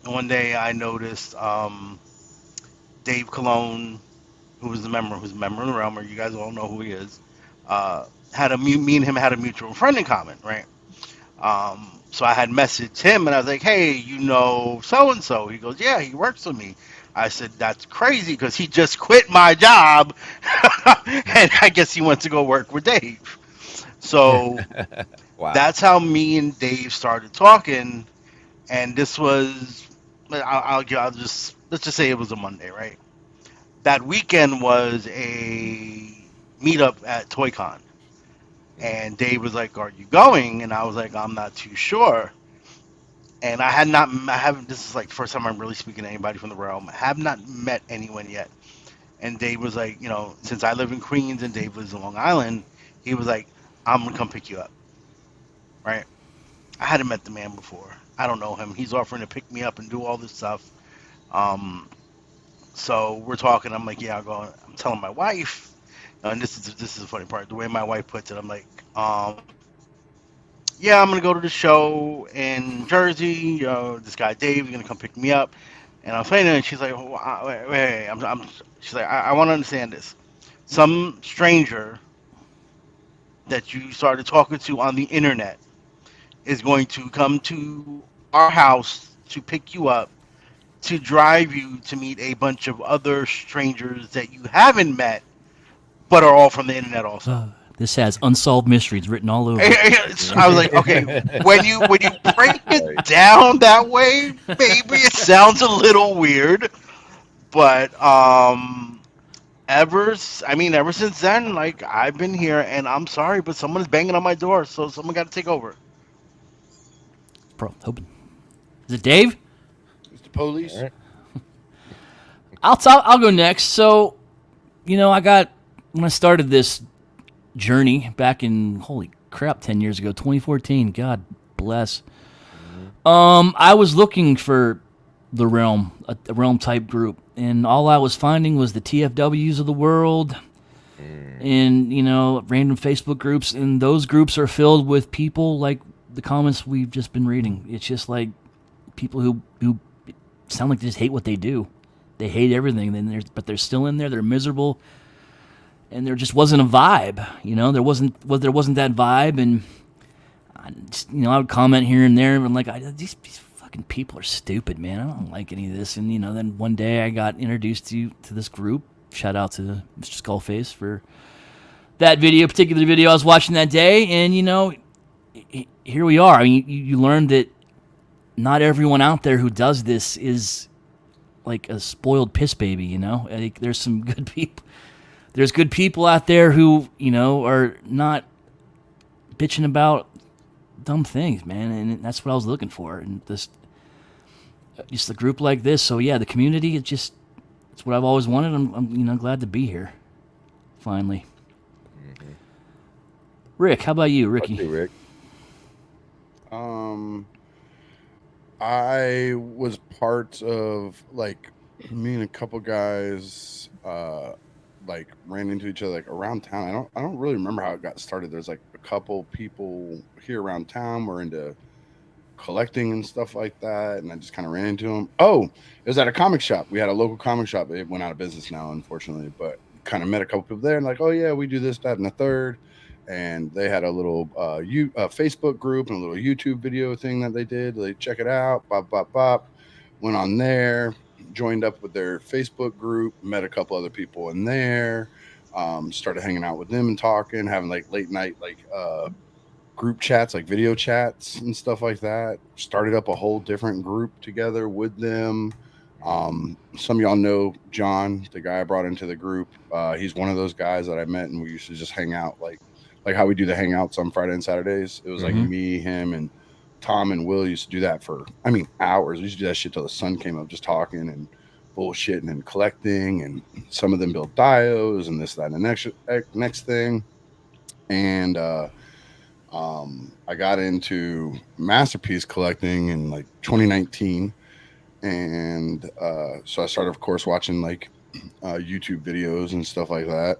one day I noticed Dave Cologne, who's a member of the Realm, or you guys all know who he is. Uh, me and him had a mutual friend in common, right? So I had messaged him and I was like, "Hey, you know so and so?" He goes, "Yeah, he works with me." I said, "That's crazy because he just quit my job, and I guess he went to go work with Dave." So Wow. that's how me and Dave started talking. And this was, I'll just let's just say it was a Monday, right? That weekend was a meetup at ToyCon, Mm, and Dave was like, "Are you going?" And I was like, "I'm not too sure." And I haven't. This is like the first time I'm really speaking to anybody from the realm. I have not met anyone yet. And Dave was like, since I live in Queens and Dave lives in Long Island, he was like, "I'm gonna come pick you up." Right? I hadn't met the man before. I don't know him. He's offering to pick me up and do all this stuff. Um, so we're talking. I'm like, "Yeah, I'll go." I'm telling my wife, and this is the funny part. The way my wife puts it, I'm like, "Yeah, I'm gonna go to the show in Jersey. This guy Dave is gonna come pick me up." And I'm saying it, and she's like, wait. She's like, I want to understand this. Some stranger that you started talking to on the internet is going to come to our house to pick you up, to drive you to meet a bunch of other strangers that you haven't met, but are all from the internet also. This has unsolved mysteries written all over it. I was like, okay, when you break it right. down that way, maybe it sounds a little weird, but ever since then, like I've been here, and I'm sorry, but someone is banging on my door, so someone got to take over. Hoping. Is it Dave? It's the All police. right. I'll go next. So I got when I started this journey back in holy crap 10 years ago, 2014. God bless. Mm-hmm. I was looking for the realm, a realm type group, and all I was finding was the TFWs of the world, Mm, and random Facebook groups, and those groups are filled with people like the comments we've just been reading. It's just like people who sound like they just hate what they do. They hate everything, but they're still in there. They're miserable, and there just wasn't a vibe. There wasn't that vibe, and I would comment here and there, and like these fucking people are stupid, man. I don't like any of this. And then one day I got introduced to this group. Shout out to Mr. Skullface for that particular video I was watching that day, and here we are. I mean, you learn that not everyone out there who does this is like a spoiled piss baby. I think there's some good people. There's good people out there who are not bitching about dumb things, man, and that's what I was looking for. And this, just a group like this. So yeah, the community. It's what I've always wanted. I'm glad to be here. Finally, mm-hmm. Rick. How about you, What Ricky? you, Rick? Um, I was part of like me and a couple guys like ran into each other like around town. I don't really remember how it got started. There's like a couple people here around town were into collecting and stuff like that, and I just kind of ran into them. Oh, it was at a comic shop. We had a local comic shop. It went out of business now, unfortunately, but kind of met a couple people there and like, oh yeah, we do this, that, and the third. And they had a little Facebook group and a little YouTube video thing that they did. They check it out, bop bop bop. Went on there, joined up with their Facebook group, met a couple other people in there. Started hanging out with them and talking, having like late night group chats, like video chats and stuff like that. Started up a whole different group together with them. Some of y'all know John, the guy I brought into the group. He's one of those guys that I met, and we used to just hang out like how we do the hangouts on Friday and Saturdays. It was like Mm-hmm. me, him, and Tom and Will used to do that for, I mean, hours. We used to do that shit till the sun came up, just talking and bullshitting and collecting. And some of them built diodes and this, that, and the next thing. And I got into masterpiece collecting in like 2019. And so I started, of course, watching like YouTube videos and stuff like that,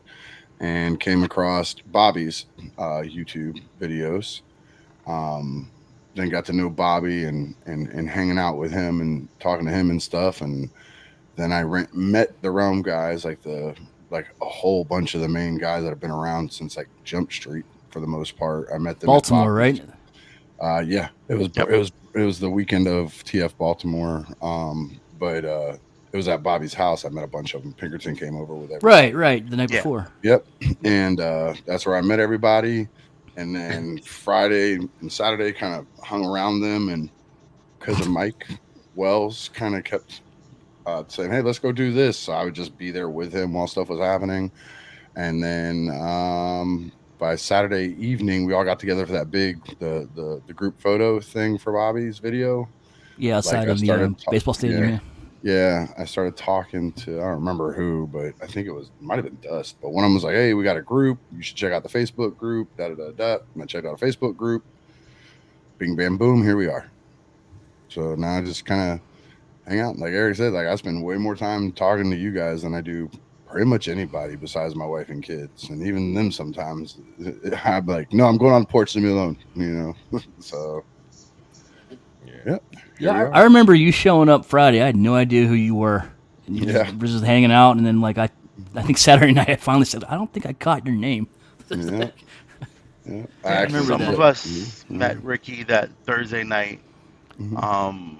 and came across Bobby's YouTube videos. Um, then got to know Bobby and hanging out with him and talking to him and stuff. And then met the Realm guys, like a whole bunch of the main guys that have been around since like Jump Street for the most part. I met them at Baltimore, Bobby's. right? Yeah, Yep. it was the weekend of TF Baltimore. But it was at Bobby's house. I met a bunch of them. Pinkerton came over with Right, everybody. right. The night Yeah. before. Yep, and that's where I met everybody. And then Friday and Saturday kind of hung around them, and because of Mike Wells, kind of kept saying, "Hey, let's go do this." So I would just be there with him while stuff was happening. And then by Saturday evening, we all got together for that big the group photo thing for Bobby's video. Yeah, Like outside I of the started, baseball stadium. yeah, Yeah. yeah, I started talking to, I don't remember who, but I think it might have been Dust. But one of them was like, "Hey, we got a group. You should check out the Facebook group." Da da da da. And I checked out a Facebook group. Bing bam boom. Here we are. So now I just kind of hang out. Like Eric said, like I spend way more time talking to you guys than I do pretty much anybody besides my wife and kids. And even them sometimes, I'm like, "No, I'm going on the porch, leave me alone." So Yeah. yeah, here we Yeah, are. I remember you showing up Friday. I had no idea who you were. And you Yeah, were just hanging out, and then like I think Saturday night I finally said, I don't think I caught your name. yeah, yeah. I I actually, remember Some that. of yeah, us mhm, met Ricky that Thursday night. mhm, Um,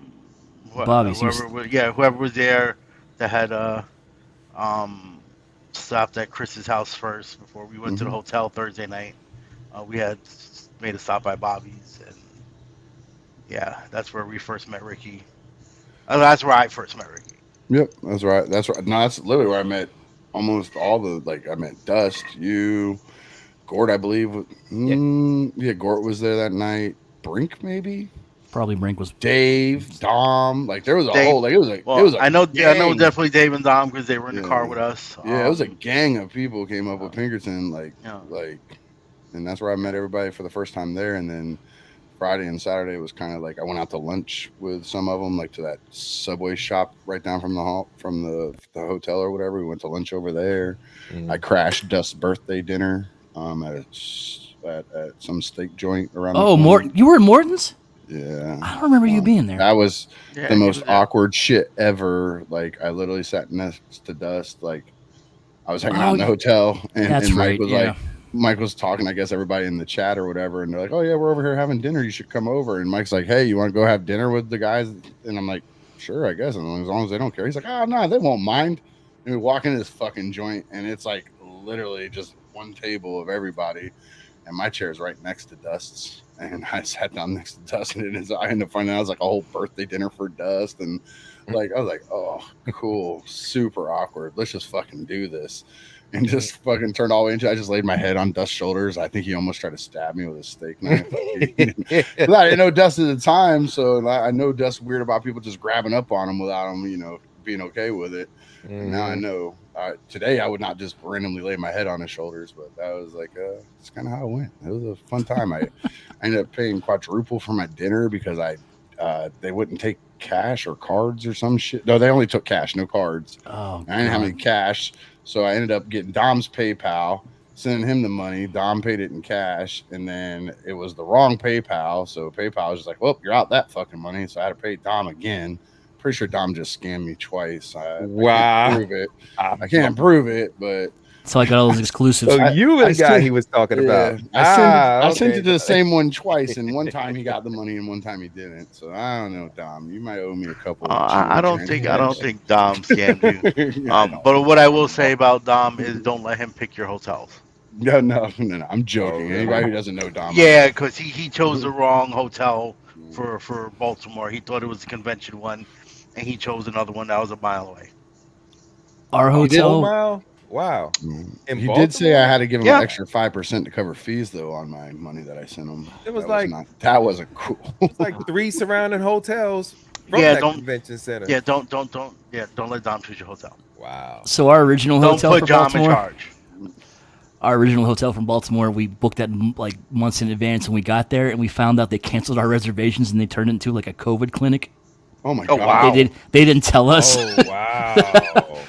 Bobby's. He was. whoever was there that had um stopped at Chris's house first before we went to the mhm. hotel Thursday night. We had made a stop by Bobby's, and yeah, that's where we first met Ricky. That's where I first met Ricky. Yep, that's right. That's right. No, that's literally where I met almost all the, like I met Dust, you, Gort, I believe. Yeah. Yeah, Gort was there that night. Brink, maybe. Probably Brink was. Dave, Dom. Like there was a Dave, whole, like it well, was a I know gang. definitely Dave and Dom because they were in the car Yeah, with us. yeah, it was a gang of people came up with Um, Pinkerton, you know, and that's where I met everybody for the first time there. And then Friday and Saturday was kind of like I went out to lunch with some of them, like to that Subway shop right down from the hall from the hotel or whatever. We went to lunch over there. I Mm. crashed Dust's birthday dinner at some steak joint around the Oh, corner. Morton. You were in Morton's? Yeah, I don't remember you being there. that was the yeah, he most was there. awkward shit ever. Like I literally sat next to Dust. Like I was hanging out Oh, in the hotel, that's and right. Yeah. Mike was talking, I guess, everybody in the chat or whatever, and they're like, "Oh yeah, we're over here having dinner. You should come over." And Mike's like, "Hey, you want to go have dinner with the guys?" And I'm like, "Sure, I guess, and as long as they don't care." He's like, "Oh no, they won't mind." And we walk into this fucking joint, and it's like literally just one table of everybody, and my chair is right next to Dust's. And I sat down next to Dust, and I ended up finding out it was like a whole birthday dinner for Dust, and like I was like, "Oh, cool, super awkward. Let's just fucking do this." And Mm. just fucking turned all the way into. I just laid my head on Dust's shoulders. I think he almost tried to stab me with a steak knife. Like, I didn't know Dust at the time, so I know Dust's weird about people just grabbing up on him without him, being okay with it. And now I Mhm. know. Today I would not just randomly lay my head on his shoulders, but that was like, it's kind of how it went. It was a fun time. I ended up paying quadruple for my dinner because they wouldn't take cash or cards or some shit. No, they only took cash, no cards. Oh, I didn't have any God. cash, so I ended up getting Dom's PayPal, sending him the money. Dom paid it in cash, and then it was the wrong PayPal. So PayPal was just like, "Well, you're out that fucking money." So I had to pay Dom again. Pretty sure Dom just scammed me twice. I can't Wow. prove it. I can't prove it, but So I got all those exclusives. So you were I the guy sent, he was talking about. yeah, I sent Okay. it to the same one twice, and one time he got the money, and one time he didn't. So I don't know, Dom. You might owe me a couple I cheaper I don't transfers. think Dom scammed you. I know. But what I will say about Dom is don't let him pick your hotels. No, no, no, no. I'm Oh, joking. Anybody really? who doesn't know Dom, I'm Yeah, joking. because he chose the wrong hotel for Baltimore. He thought it was the convention one, and he chose another one that was a mile away. Our A He did. full hotel. mile? Wow. In He did say I Baltimore, had to give him an Yeah. extra 5% to cover fees though on my money that I sent him. it was That was like not. That wasn't cool. it's like 3 surrounding hotels from Yeah. that Don't. convention center. Yeah. Don't. Yeah. Don't let Dom choose your hotel. Wow. So our original Don't hotel put for Dom in Baltimore, charge. our original hotel from Baltimore, we booked that like months in advance, and we got there and we found out they canceled our reservations and they turned it into like a COVID clinic. Oh my Oh god. wow. They didn't tell us. Oh, wow.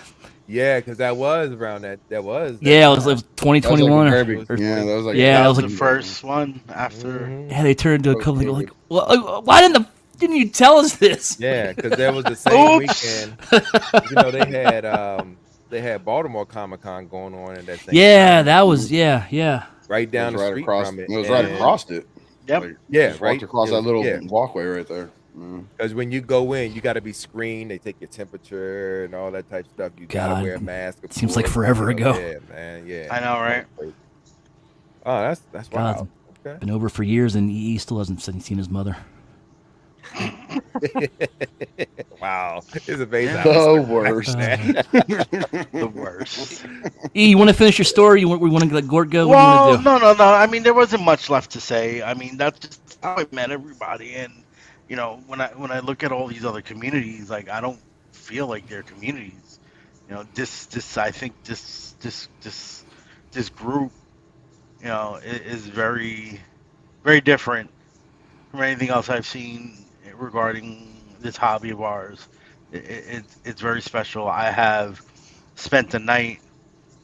Yeah, because that was around that was that Yeah, it time. was That was like the 2021 very It big. was or Yeah, 20. that was like yeah, That that the was was like the first one after. Mhm. yeah, they turned into a post COVID COVID. like why didn't you tell us this? Yeah, because there was the same Oops. weekend. They had Baltimore Comic Con going on at that same Yeah, time, that was yeah. right It down was the right street across. from it, It was right and across it. Yep. Like yeah, just walked right. across It that was little yeah. walkway right there. Mm. Because when you go in, you got to be screened. They take your temperature and all that type of stuff. You got to God, wear a mask, of seems like course. forever ago. Yeah, man. Yeah, I know, that was right? crazy. Oh, that's wild. God, Okay. been over for years and he still hasn't seen his mother. Wow, it's amazing Yeah. how we The circle back to worst. The worst. E, you want to finish your story? We want to let Gort go? What do you want Well, to do? no. I mean, there wasn't much left to say. I mean, that's just how I met everybody, and when I look at all these other communities, like I don't feel like they're communities. This I think this group, is very very different from anything else I've seen regarding this hobby of ours. It's very special. I have spent the night,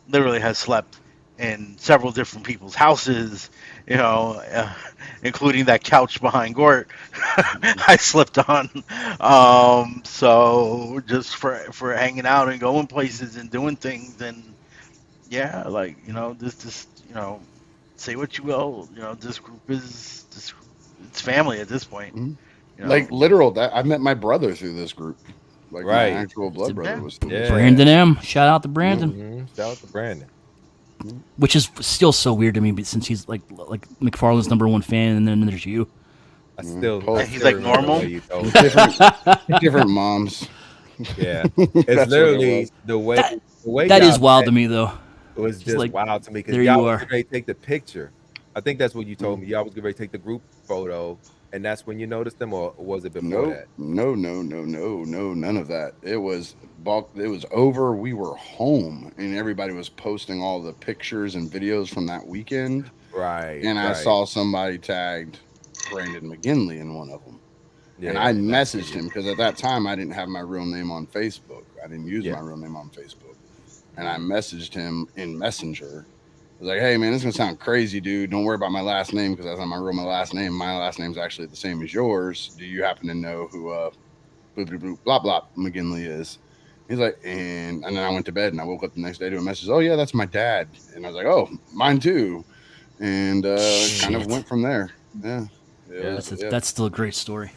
literally has slept in several different people's houses, you know, uh, including that couch behind Gort. I slept on. So just for hanging out and going places and doing things, and yeah, like this say what you will, this group is this it's family at this point, Mhm. you Like know. literal. That I met my brother through this group. Like my Right. actual blood brother Yeah. was through this group. Yeah. Brandon M. Shout out to Brandon. Shout out to Brandon. Which is still so weird to me, but since he's like McFarlane's #1 fan, and then there's you. I Yeah, still I Paul- And he's still like remember the normal. way you told with me. different moms. Yeah. It's That's what it literally was. That the way that y'all is wild met to me though. was Just just like wild to me because there y'all you was are. getting ready to take the picture. I think that's what you told Mm. me. Y'all was getting ready to take the group photo, and that's when you noticed them, or was it before Nope. that? No, none of that. It was bulk. It was over. We were home, and everybody was posting all the pictures and videos from that weekend. Right, And I right. saw somebody tagged Brandon McGinley in one of them. And I Yeah, that's where messaged you him because at that time I didn't have my real name on Facebook. I didn't use yeah. my real name on Facebook. And I Mhm. messaged him in Messenger. I was like, "Hey man, this is gonna sound crazy, dude. Don't worry about my last name because that's not my last name. My last name's actually the same as yours. Do you happen to know who blah blah McGinley is?" He's like, and then I went to bed and I woke up the next day to a message. Oh yeah, that's my dad. And I was like, oh, mine too. And kind of Shit, went from there. Yeah, it Yeah. was yeah. that's still a great story.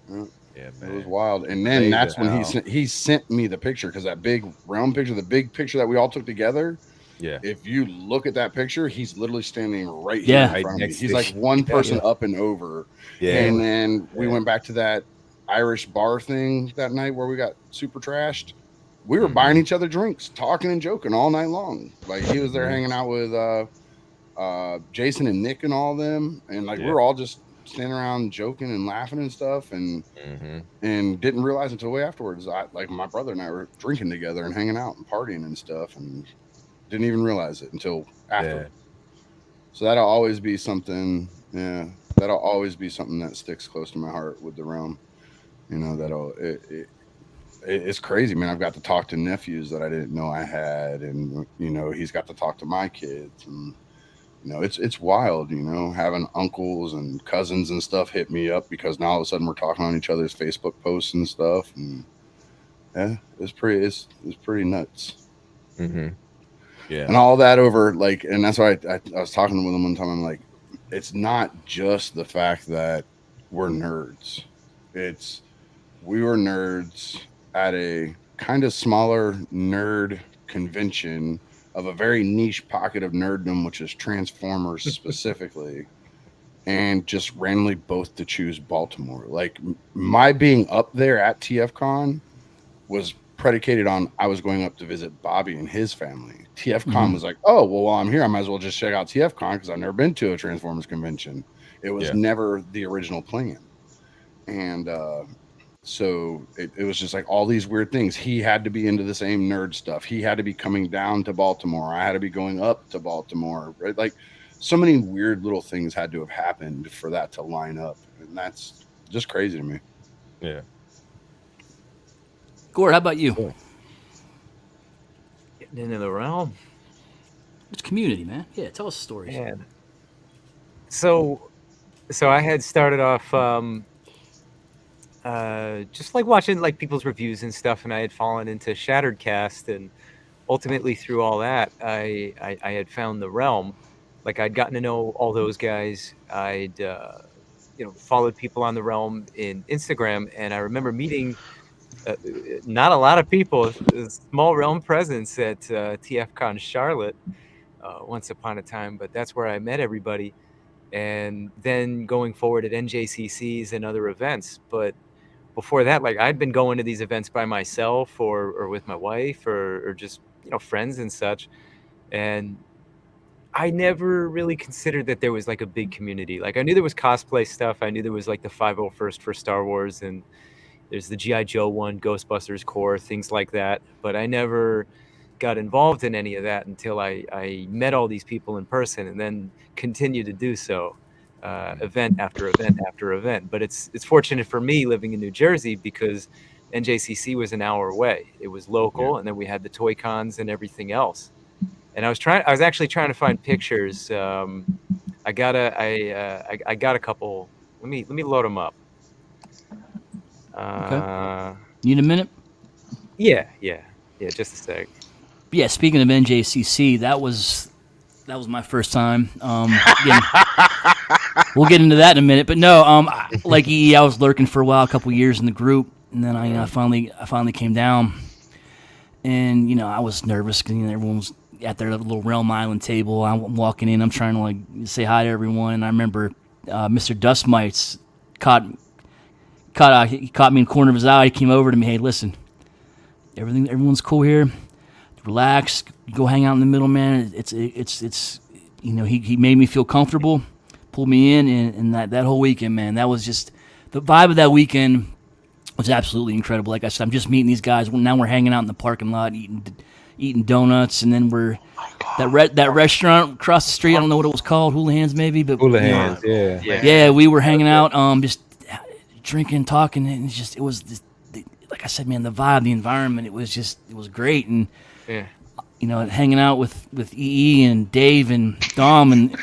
Yeah. Yeah, It was man. wild. It's And then amazing that's when how he sent me the picture because that big round picture, the big picture that we all took together. yeah, If you look at that picture, he's literally standing right here in Yeah, right front of me. next He's to like one yeah, person up and over. yeah, And then we yeah. went back to that Irish bar thing that night where we got super trashed. We were buying Mhm, each other drinks, talking and joking all night long. Like he was there mhm. hanging out with Jason and Nick and all of them, and like we Yeah, were all just standing around joking and laughing and stuff, mhm. and didn't realize until way afterwards. I like my brother and I were drinking together and hanging out and partying and stuff, and didn't even realize it until after. Yeah, So that'll always be something. Yeah, that'll always be something that sticks close to my heart with the realm. You know, mhm. it's crazy, man. I've got to talk to nephews that I didn't know I had, and he's got to talk to my kids, and it's wild. Having uncles and cousins and stuff hit me up because now all of a sudden we're talking on each other's Facebook posts and stuff, and yeah, it's pretty nuts. Mhm. Yeah. And all that over like, and that's why I was talking with him one time. I'm like, it's not just the fact that we're nerds. It's we were nerds at a kind of smaller nerd convention of a very niche pocket of nerddom, which is Transformers specifically, and just randomly both to choose Baltimore. Like my being up there at TFCon was predicated on I was going up to visit Bobby and his family. TFCon Mhm. was like, oh, well, while I'm here, I might as well just check out TFCon because I've never been to a Transformers convention. It was Yeah. never the original plan. And so it was just like all these weird things. He had to be into the same nerd stuff. He had to be coming down to Baltimore. I had to be going up to Baltimore. Right? Like so many weird little things had to have happened for that to line up. And that's just crazy to me. Yeah. Gord, how about you? Cool. Getting into the realm. It's community, man. Yeah, tell us stories. Man. So I had started off just like watching like people's reviews and stuff, and I had fallen into Shattered Cast, and ultimately through all that, I had found the realm. Like I'd gotten to know all those guys. I'd followed people on the realm in Instagram, and I remember meeting not a lot of people, a small realm presence at TFCon Charlotte once upon a time, but that's where I met everybody. And then going forward at NJCCs and other events. But before that, like I'd been going to these events by myself or with my wife or just, friends and such. And I never really considered that there was like a big community. Like I knew there was cosplay stuff. I knew there was like the 501st for Star Wars, and there's the G.I. Joe one, Ghostbusters Corps, things like that. But I never got involved in any of that until I met all these people in person, and then continue to do so, event after event after event. But it's fortunate for me living in New Jersey because NJCC was an hour away. It was local, and then we had the toy cons and everything else. And I was actually trying to find pictures. I got a couple. Let me load them up. Need a minute? Yeah, just a sec. Yeah, speaking of NJCC, that was my first time. Again, we'll get into that in a minute. But no, like EE, I was lurking for a while, a couple years in the group, and then I finally came down, and I was nervous because everyone was at their little Realm Island table. I'm walking in, I'm trying to like say hi to everyone, and I remember Mr. Dust Mites he caught me in the corner of his eye. He came over to me, hey, listen, everyone's cool here. Relax, go hang out in the middle, man. It's he made me feel comfortable, pulled me in, and that whole weekend, man, that was just the vibe of that weekend was absolutely incredible. Like I said, I'm just meeting these guys. Now we're hanging out in the parking lot, eating donuts, and then we're that restaurant across the street. I don't know what it was called, Hula Hands maybe, but Hula Hands, yeah. yeah, we were hanging out, just drinking, talking, and it was just, like I said, man, the vibe, the environment, it was great, and hanging out with EE and Dave and Dom and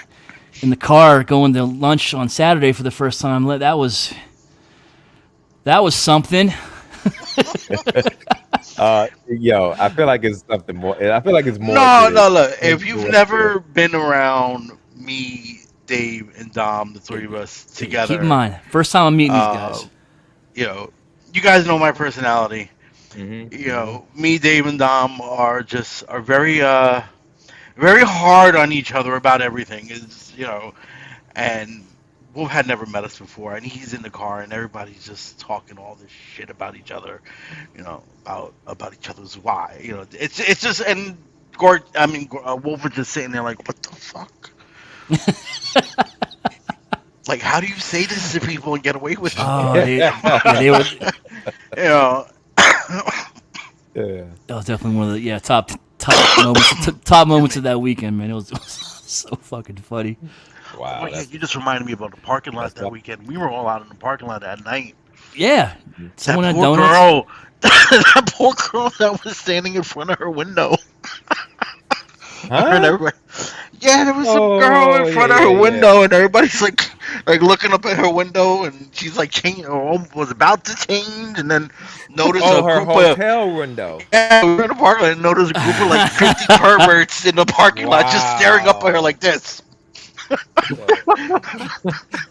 in the car going to lunch on Saturday for the first time. That was something. Yo, I feel like it's something more. I feel like it's more. No, look. If you've never been around me, Dave, and Dom, the three of us together, keep in mind, first time I'm meeting these guys. You guys know my personality. Mm-hmm. Me, Dave, and Dom are very very hard on each other about everything. And Wolf had never met us before, and he's in the car, and everybody's just talking all this shit about each other, about each other's why. It's just, and Wolf was just sitting there like, what the fuck? Like, how do you say this to people and get away with it? Oh, they were. Yeah. That was definitely one of the top moments of that weekend, man. It was so fucking funny. Wow. Oh, yeah, you just reminded me about the parking lot that weekend. We were all out in the parking lot at night. Yeah. Someone had donuts. Girl, that poor girl that was standing in front of her window. Huh? Yeah, there was some girl in front of her window, and everybody's like looking up at her window, and she's like changing, or was about to change, and then noticed a her group hotel window. Yeah, we were in the parking lot and noticed a group of like 50 perverts in the parking lot just staring up at her like this.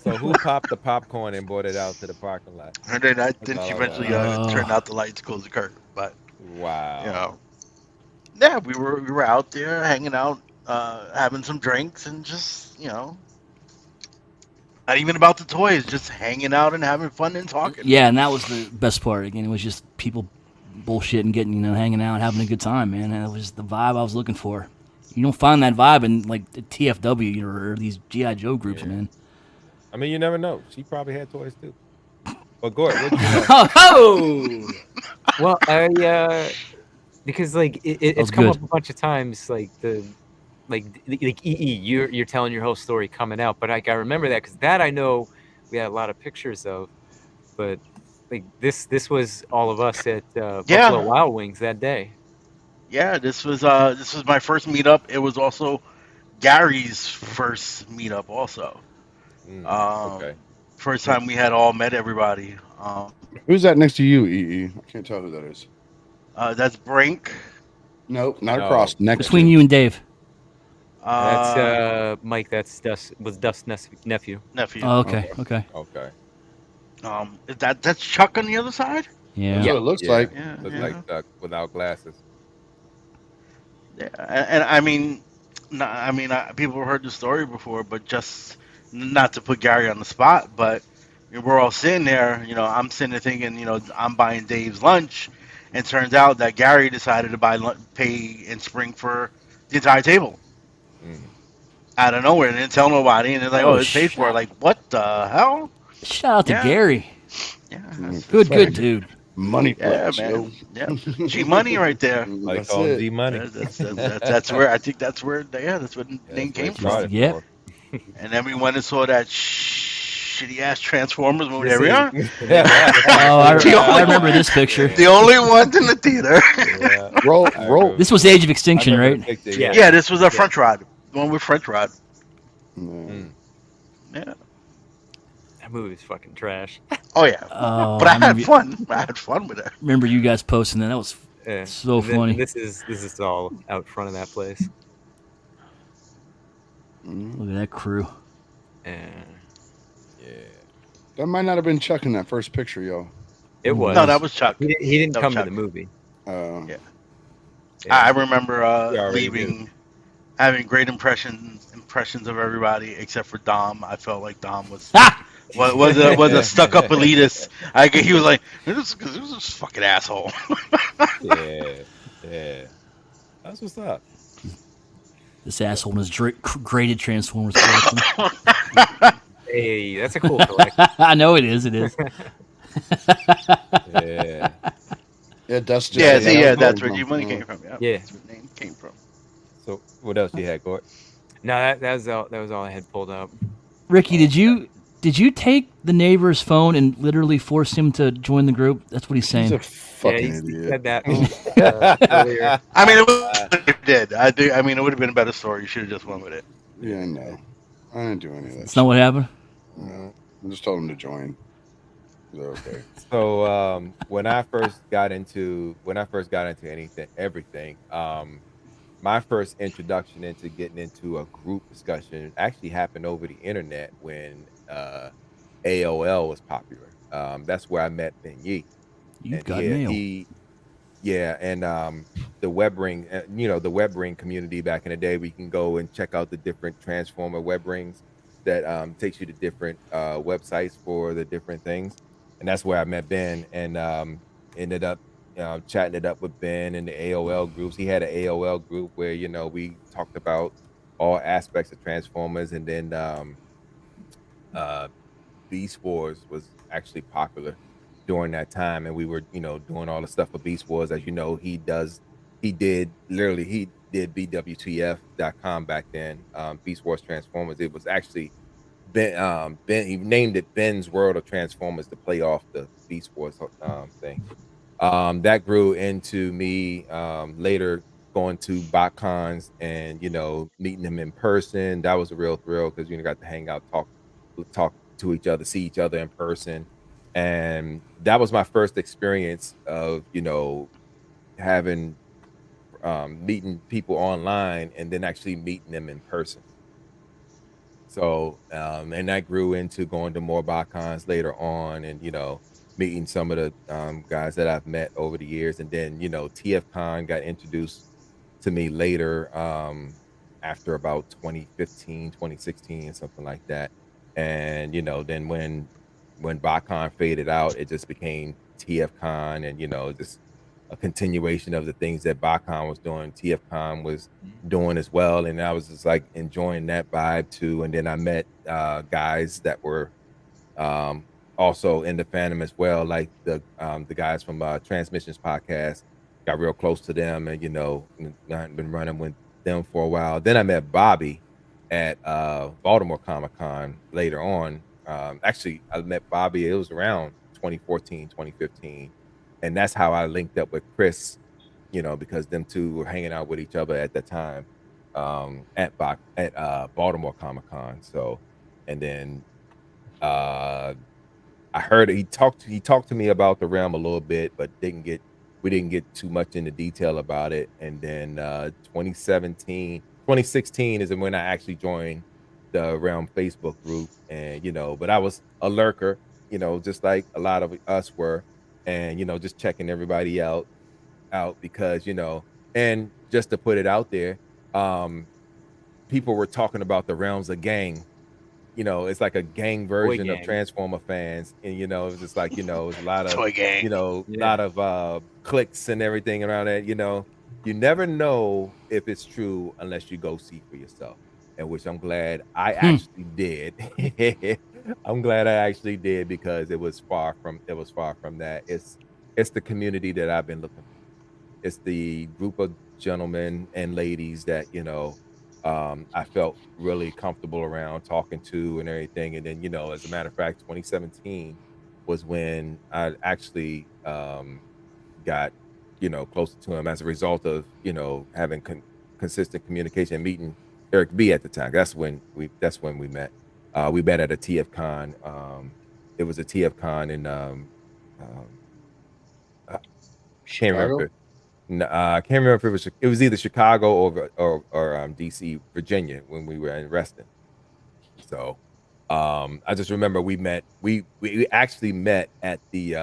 So who popped the popcorn and brought it out to the parking lot? And then she eventually turned out the lights, closed the curtain. But wow, yeah, we were out there hanging out, having some drinks, and just not even about the toys, just hanging out and having fun and talking. Yeah, and that was the best part. Again, it was just people bullshitting, getting, hanging out, having a good time, man. And it was the vibe I was looking for. You don't find that vibe in like the TFW or these GI Joe groups, Yeah. man. I mean, you never know. She probably had toys too. But Gort, what you have? Oh, Well, because like was it's come good. up a bunch of times, like like EE, you're telling your whole story coming out, but like I remember that because that I know we had a lot of pictures of, but like this was all of us at Buffalo Yeah, Wild Wings that day. yeah. This was my first meetup. It was also Gary's first meetup. Also, Okay. um, first time we had all met everybody. Who's that next to you, EE? I can't tell who that is. That's Brink. Nope, not No. across. Next Between to. you and Dave. That's Uh, Mike. That's Dust's nephew. nephew. Oh, Okay. okay, okay. Okay. That's Chuck on the other side. That's Yeah. what it looks Yeah. like. Yeah, Look like yeah. Chuck without glasses. Yeah, and I mean, people have heard the story before, but just not to put Gary on the spot, but we're all sitting there. I'm sitting there thinking, I'm buying Dave's lunch, and it turns out that Gary decided to pay in Spring for the entire table Mm. out of nowhere, and didn't tell nobody, and it's like, oh, Oh, it's paid for. Like, what the hell? shout out to Yeah, Gary. yeah, Good, that's good Respect. dude. Money yeah, flex, yo. man. Yeah, G Money right there. Like That's calling it. G Money. Yeah, that's where I think that's where the Yeah, name that's where came it from. started Yeah. for. And then we went and saw that shitty ass Transformers movie. This There we is are. Oh, The I only remember one, this picture. the only ones in the theater. Yeah. Roll, I roll. remember. This was Age of I Extinction, remember the right? picture. Yeah. Yeah. Yeah, this was a Yeah. French rod. The one with French rod. Yeah. Mm. Yeah. That movie's fucking trash. Oh yeah. Oh, But I I remember, had fun. I had fun with it. remember you guys posting that. That was Yeah. so And funny. this is all out front of that place. Look at that crew. Yeah. Yeah. That might not have been Chuck in that first picture, yo. It Ooh, was. No, that was Chuck. He didn't That was come to Chuck. the movie. Uh, Yeah. Yeah. I remember We already leaving, having great impressions of everybody except for Dom. I felt like Dom was Ha! was a stuck up elitist. He was like, this fucking asshole. Yeah. Yeah. That's what's up. This asshole in his graded Transformers collection. Hey, that's a cool collection. I know it is. It is. Yeah. yeah, Dust. Just Yeah, said see, that yeah, was that's cool. where G Money came from. Yeah, Yeah. that's where the name came from. So what else you had, Gort? No, that was all. That was all I had pulled up. Ricky, did you take the neighbor's phone and literally force him to join the group? That's what he's He's saying. a fucking he idiot. said that earlier. I mean, it did. I do. I mean, it would have been a better story. You should have just went with it. Yeah, no. I didn't do any of that. That's not what happened. No. I just told him to join. They're okay. So when I first got into everything, my first introduction into getting into a group discussion actually happened over the internet when AOL was popular. That's where I met Ben Yee. You've And got mail. and the web ring, the web ring community back in the day, we can go and check out the different Transformer web rings that takes you to different websites for the different things. And that's where I met Ben and ended up chatting it up with Ben in the AOL groups. He had an AOL group where, we talked about all aspects of Transformers. And then uh, Beast Wars was actually popular during that time, and we were, doing all the stuff for Beast Wars. As you know, he did BWTF.com back then. Beast Wars Transformers. It was actually Ben. He named it Ben's World of Transformers to play off the Beast Wars thing. That grew into me later going to BotCons and meeting him in person. That was a real thrill because got to hang out, talk to each other, see each other in person, and that was my first experience of having meeting people online and then actually meeting them in person. So and that grew into going to more BotCons later on, and meeting some of the guys that I've met over the years, and then TFCon got introduced to me later after about 2015, 2016, something like that. And then when BotCon faded out, it just became TFCon, and just a continuation of the things that BotCon was doing, TFCon was Mhm. doing as well, and I was just like enjoying that vibe too. And then I met guys that were um, also in the fandom as well, like the guys from Transmissions podcast. Got real close to them, and I've been running with them for a while. Then I met Bobby at Baltimore Comic Con later on. Actually, I met Bobby. It was around 2014, 2015, and that's how I linked up with Chris. Because them two were hanging out with each other at the time at Baltimore Comic Con. So, and then uh I heard he talked to me about the realm a little bit, but we didn't get too much into detail about it. And then 2016 is when I actually joined the realm Facebook group. And but I was a lurker, just like a lot of us were, and just checking everybody out because and just to put it out there, um people were talking about the realms of gang. It's like a gang Boy version of gang. Transformer fans, and it was just like, it's a lot of, Toy gang. Yeah. clicks and everything around that. You never know if it's true unless you go see for yourself, and which I'm glad I Hmm. actually did. I'm glad I actually did because it was far from that. It's the community that I've been looking for. It's the group of gentlemen and ladies that I felt really comfortable around talking to and everything. And then, as a matter of fact, 2017 was when I actually got closer to him as a result of having consistent communication, meeting Eric B at the time. That's when we met. We met at a TF Con. It was a TF Con in um, I can't remember. Chicago. I can't remember if it was either Chicago or DC, Virginia when we were in Reston. So, I just remember we actually met at the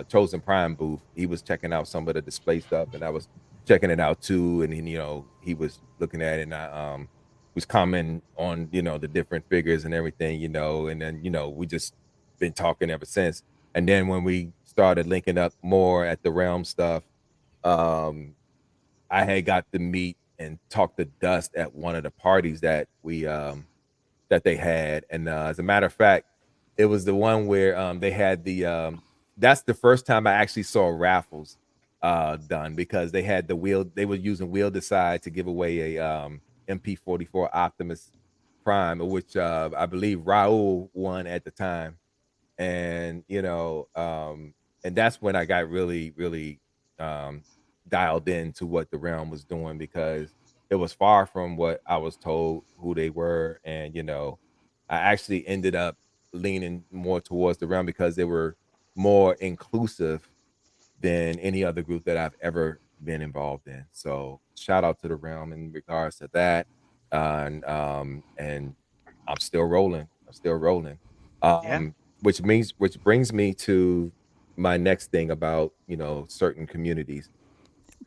Chosen Prime booth. He was checking out some of the display stuff, and I was checking it out too. And then, he was looking at it, and I was commenting on the different figures and everything, and then we just been talking ever since. And then when we started linking up more at the Realm stuff, um, I had got to meet and talk to Dust at one of the parties that they had. And as a matter of fact, it was the one where they had that's the first time I actually saw raffles done, because they were using Wheel Decide to give away a MP44 Optimus Prime, which I believe Raul won at the time. And and that's when I got really, really um dialed into what the realm was doing, because it was far from what I was told who they were. And I actually ended up leaning more towards the realm because they were more inclusive than any other group that I've ever been involved in. So shout out to the realm in regards to that. And I'm still rolling. I'm still rolling. Yeah. Which brings me to my next thing about, certain communities.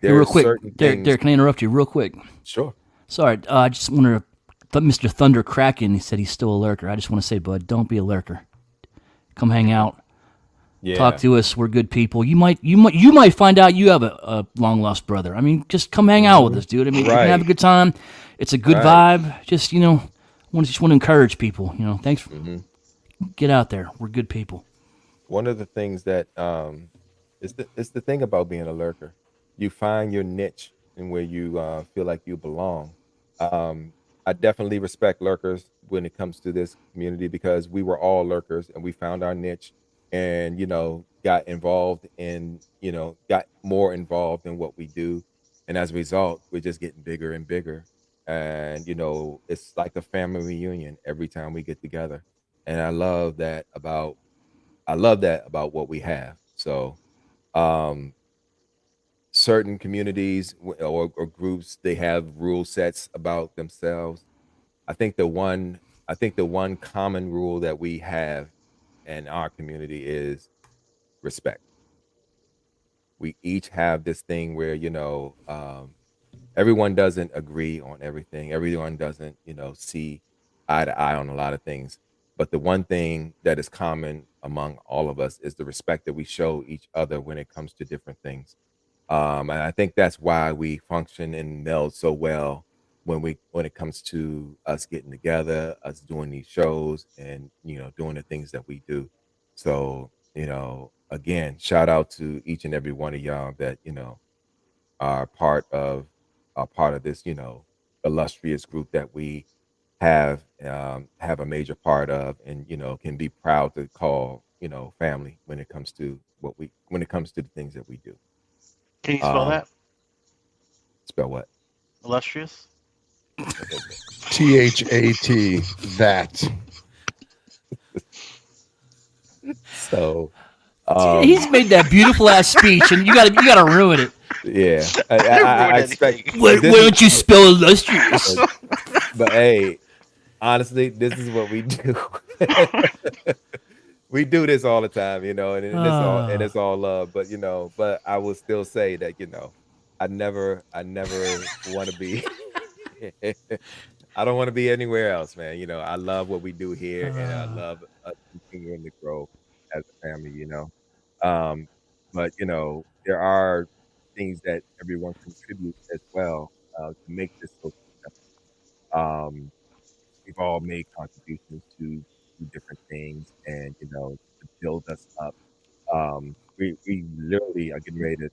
Hey, real There's quick, certain Derek. things. Derek, can I interrupt you real quick? Sure. Sorry, I just wanted to. Mr. Thunder Kraken, he said he's still a lurker. I just want to say, bud, don't be a lurker. Come hang out, talk Yeah. to us. We're good people. You might find out you have a long lost brother. I mean, just come hang out with Mhm. us, dude. I mean, we're gonna have a Right. good time. It's a good Right. vibe. Just want to encourage people. Thanks. Mhm. Get out there. We're good people. One of the things that is the thing about being a lurker. You find your niche and where you feel like you belong. Um, I definitely respect lurkers when it comes to this community, because we were all lurkers and we found our niche, and got more involved in what we do, and as a result, we're just getting bigger and bigger. And it's like a family reunion every time we get together, and I love that about what we have. So, um, certain communities or groups, they have rule sets about themselves. I think the one I think the one common rule that we have in our community is respect. We each have this thing where everyone doesn't agree on everything. Everyone doesn't see eye to eye on a lot of things. But the one thing that is common among all of us is the respect that we show each other when it comes to different things. And I think that's why we function and meld so well when it comes to us getting together, us doing these shows, and doing the things that we do. So again, shout out to each and every one of y'all that are part of this illustrious group that we have a major part of, and can be proud to call family when it comes to when it comes to the things that we do. Can you spell Um, that? spell what? Illustrious? THAT. That. So, He's made that beautiful ass speech, and you gotta ruin it. yeah, I didn't ruin I expect anything. Why this is, don't you spell illustrious? but, but hey, honestly, this is what we do. We do this all the time, and Ah, it's all love. But but I will still say that I never want to be. I don't want to be anywhere else, man. I love what we do here, and I ah. love us continuing to grow as a family. Um, but there are things that everyone contributes as well to make this so successful. We've all made contributions to different things, and to build us up. We literally are getting ready to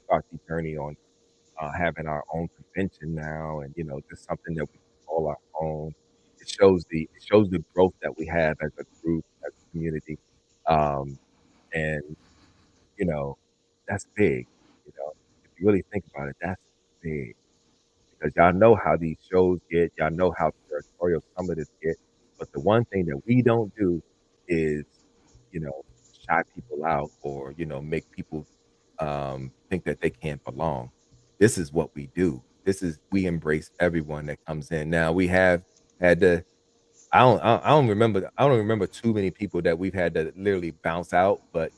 start the journey on having our own convention now, and just something that we can call our own. It shows the growth that we have as a group, as a community, um, and you know that's big. If you really think about it, that's big because y'all know how these shows get, y'all know how territorial some of this get. But the one thing that we don't do is, you know, shy people out or, make people think that they can't belong. This is what we do. We embrace everyone that comes in. Now we have had to I don't remember too many people that we've had to literally bounce out, but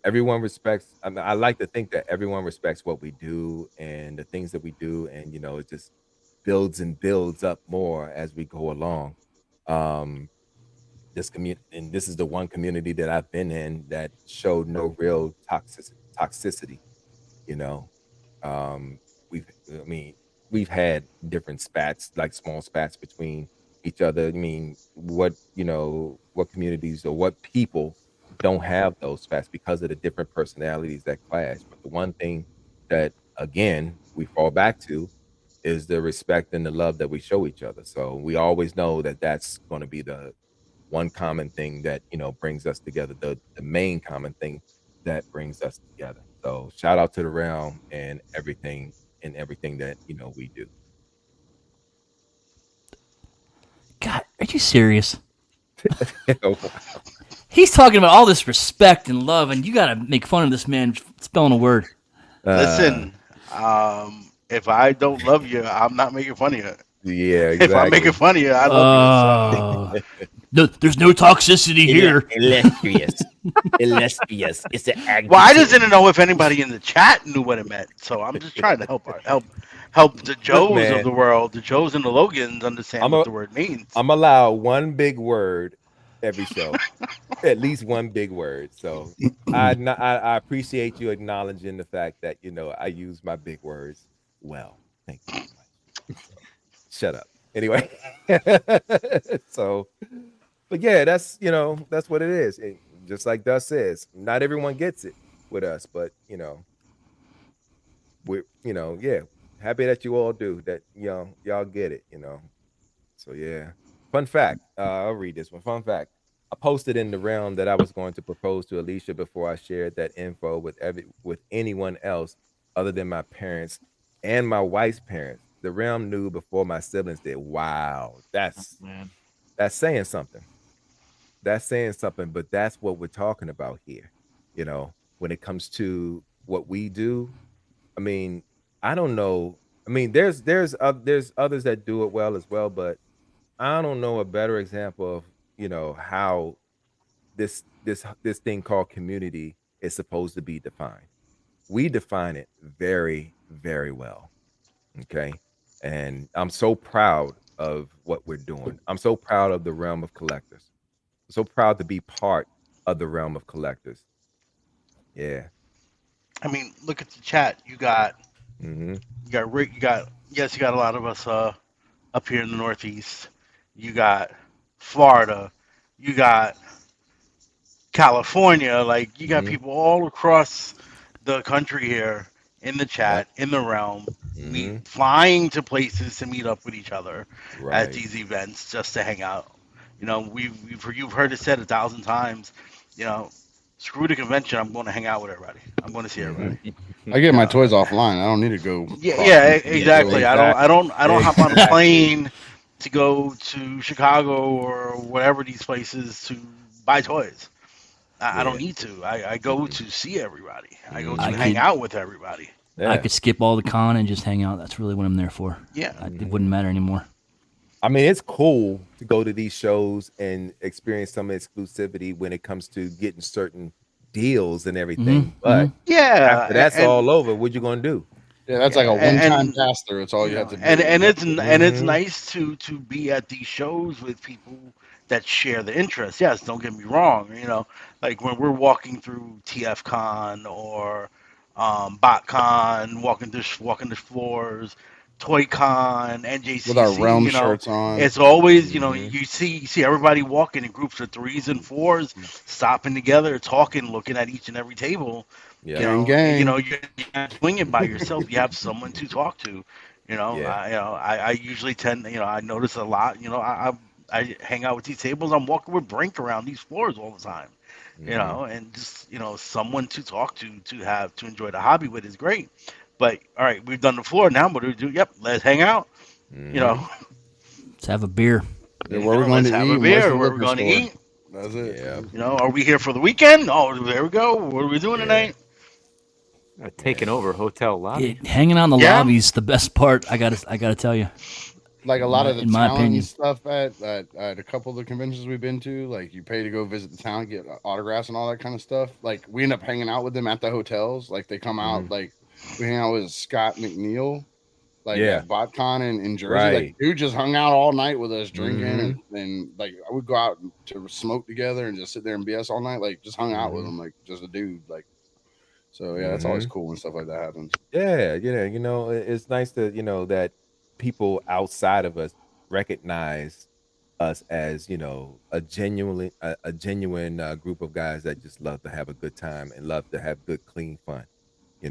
everyone respects. I mean, I like to think that everyone respects what we do and the things that we do, and it just builds and builds up more as we go along. Um, this community, and this is the one community that I've been in that showed no real toxicity. You know, um, I mean, we've had different spats, like small spats between each other. I mean, what communities or what people don't have those spats because of the different personalities that clash. But the one thing that, again, we fall back to is the respect and the love that we show each other. So we always know that that's going to be the one common thing that brings us together, the main common thing that brings us together. So shout out to the realm and everything that we do. God, are you serious? Oh, He's talking about all this respect and love, and you gotta make fun of this man spelling a word. uh, Listen, if I don't love you, I'm not making fun of you. yeah, If I'm making exactly. fun of you, I love you. So Uh, no, there's no toxicity here. Illustrious, illustrious. It's an well, I just adjective. didn't know if anybody in the chat knew what it meant. So I'm just trying to help the Look, Joes of man, the world, the Joes and the Logans understand I'm what a the word means. I'm allowed one big word every show, at least one big word. So I appreciate you acknowledging the fact that I use my big words well. Thank you very much. So shut up. Anyway, so but yeah, that's what it is. Just like Dust says, not everyone gets it with us, but we're yeah, happy that you all do that. Y'all get it. So yeah. Fun fact. I'll read this one. Fun fact. I posted in the realm that I was going to propose to Alicia before I shared that info with anyone else other than my parents and my wife's parents. The realm knew before my siblings did. Wow, Man. that's saying something. That's saying something, but that's what we're talking about here. When it comes to what we do, I mean, I don't know. I mean, there's others that do it well as well, but I don't know a better example of how this thing called community is supposed to be defined. We define it very very well. Okay, and I'm so proud of what we're doing. I'm so proud of the realm of collectors. I'm so proud to be part of the realm of collectors. Yeah. I mean, look at the chat. Mm-hmm. You got Rick. You got yes. You got a lot of us up here in the Northeast. You got Florida. You got California. Like you got Mm-hmm. people all across the country here in the Yep. chat, in the realm, meet Mm-hmm. flying to places to meet up with each other at Right. these events just to hang out. You've heard it said 1,000 times. You know, screw the convention. I'm going to hang out with everybody. I'm going to see Mm-hmm. everybody. I get You my know, toys offline. I don't need to go yeah, cross yeah, country to exactly. go. Exactly. I don't hop on a Exactly. plane to go to Chicago or whatever these places to buy toys. I don't Yeah. need to. I go Mm-mm. to see everybody. I go I to Mm-hmm. hang could out with everybody. I Yeah. could skip all the con and just hang out. That's really what I'm there for. Yeah. It Mm-hmm. wouldn't matter anymore. I mean, it's cool to go to these shows and experience some exclusivity when it comes to getting certain deals and everything. Hmm. But after Yeah, that's all over, what you gonna do? Yeah, that's like a yeah, one-time and pass through. It's all you you have know, to do. and Yep. it's Mm-hmm. nice to be at these shows with people that share the interest. Yes, don't get me wrong. Like when we're walking through TFCon or BotCon, walking the floors, ToyCon, With our NJCC. realm shirts on. It's always Mm-hmm. you see everybody walking in groups of threes and fours, stopping together, talking, looking at each and every table. Yep. You're not doing it by yourself. You have someone to talk to. Yeah. I usually tend, I notice a lot. I hang out with these tables. I'm walking with Brink around these floors all the time. Mm-hmm. And just someone to talk to enjoy the hobby with is great. But all right, we've done the floor. Now what do we do? Yep, let's hang out. You Mm-hmm. know, Let's have a beer. Yeah, where are we going let's to have eat a and where's the beer. Where are we liquor going to store? eat? That's it. Yeah. Are we here for the weekend? Oh, there we go. What are we doing Yeah. tonight? Taking Yeah. over hotel lobby. Hanging out in the Yeah. lobby's the best part. I gotta tell you, Like a lot of the in my talent and opinion. stuff at a couple of the conventions we've been to, like you pay to go visit the town, get autographs and all that kind of stuff. Like we end up hanging out with them at the hotels. Like they come Mm-hmm. out, like we hang out with Scott McNeil, like Yeah. at BotCon in Jersey. Like Right. dude just hung out all night with us drinking Mm-hmm. and like I would go out to smoke together and just sit there and BS all night. Like just hung out with Mm-hmm. him, like just a dude. Like so yeah, that's always Mm-hmm. cool when stuff like that happens. Yeah. Yeah. It's nice to that people outside of us recognize us as a genuine group of guys that just love to have a good time and love to have good clean fun. We're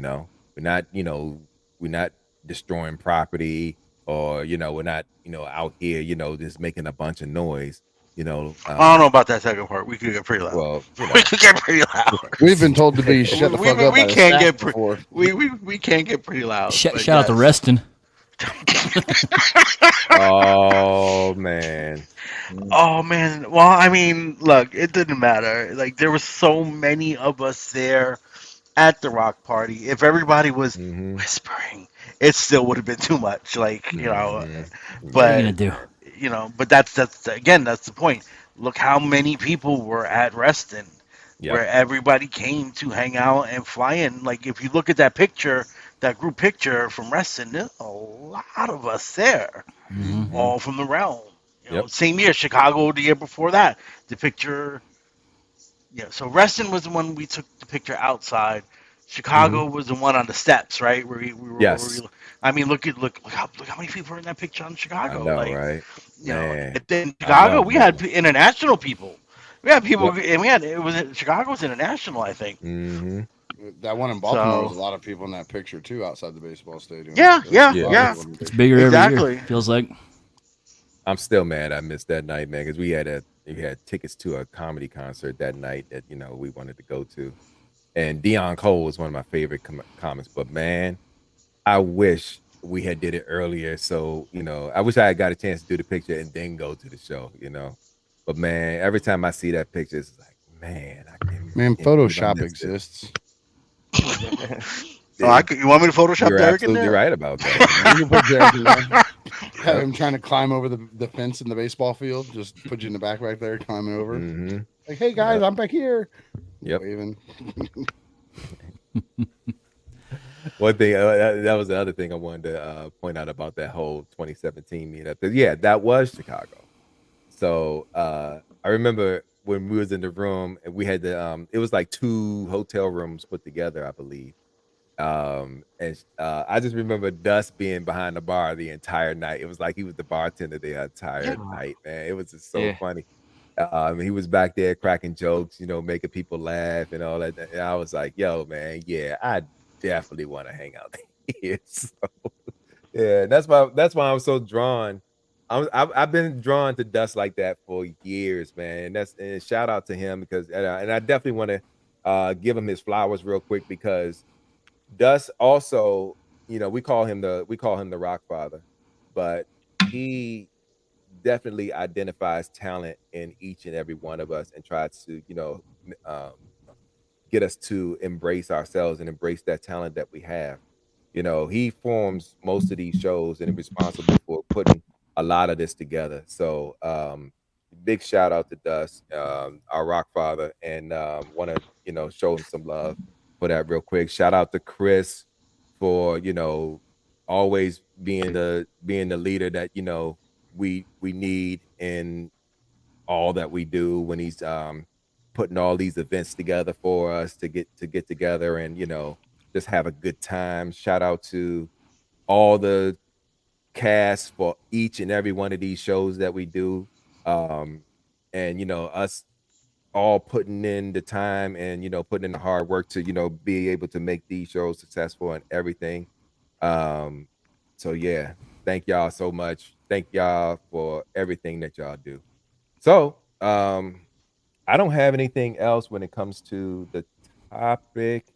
not we're not destroying property, or we're not out here just making a bunch of noise. you know I don't know um about that second part. We could get pretty loud. well, We could get pretty loud. We've been told to be shut the we, fuck we, up we by the can't staff get before. we can't get pretty loud. But Shout out to yes. Reston. oh man. Oh man. Well, I mean, look, it didn't matter. Like there were so many of us there at the rock party. If everybody was Hmm. whispering, it still would have been too much. Hmm. What are you Yeah. gonna But do? but that's again, that's the point. Look how many people were at Reston, Yep. where everybody came to hang out and fly in. Like if you look at that picture, that group picture from Reston, there's a lot of us there, Hmm. all from the realm. Yep. Same year, Chicago the year before that. The picture, yeah. So Reston was the one we took the picture outside. Hmm. Chicago was the one on the steps, right? Yes. I mean, look how many people are in that picture on I Chicago. know, Like, right? Man, in I Chicago love we that had one. international people. We had people, Yep. and it was Chicago was international, I think. Hmm. That one in Baltimore was So a lot of people in that picture too, outside the baseball stadium. yeah, There was a yeah, lot of Yeah. yeah, people in the It's picture. bigger every year. exactly. Feels like. I'm still mad I missed that night, man, because we had tickets to a comedy concert that night that we wanted to go to, and Dion Cole was one of my favorite comics. But man, I wish we had did it earlier. So I wish I had got a chance to do the picture and then go to the show. But man, every time I see that picture, it's like, man, Man, can't believe I Photoshop missed it. exists. Oh, you want me to Photoshop You're Derek in absolutely there? right about that. You can put Derek in there. Have Yep. him trying to climb over the fence in the baseball field. Just put you in the back there, climbing over. Mm-hmm. Like, hey guys, Yep. I'm back here. Yep. Waving. One thing that was the other thing I wanted to point out about that whole 2017 meetup. 'Cause, yeah, that was Chicago. So I remember when we was in the room and we had it was like two hotel rooms put together, I believe. And I just remember Dust being behind the bar the entire night. It was like he was the bartender the Yeah. entire night, man. It was just so Yeah. funny. He was back there cracking jokes, making people laugh and all that. And I was like, "Yo, man, yeah, I definitely want to hang out here." So, yeah, that's why I'm so drawn. I've been drawn to Dust like that for years, man. And shout out to him because and I definitely want to give him his flowers real quick because Dust also, we call him the Rock Father, but he definitely identifies talent in each and every one of us and tries to, get us to embrace ourselves and embrace that talent that we have. He forms most of these shows and is responsible for putting a lot of this together. So, big shout out to Dust, our Rock Father, and want to show him some love for that real quick. Shout out to Chris for always being the leader that we need in all that we do when he's putting all these events together for us to get together and just have a good time. Shout out to all the cast for each and every one of these shows that we do. Um and us all putting in the time and putting in the hard work to be able to make these shows successful and everything. um so yeah, thank y'all so much. Thank y'all for everything that y'all do. So, I don't have anything else when it comes to the topic.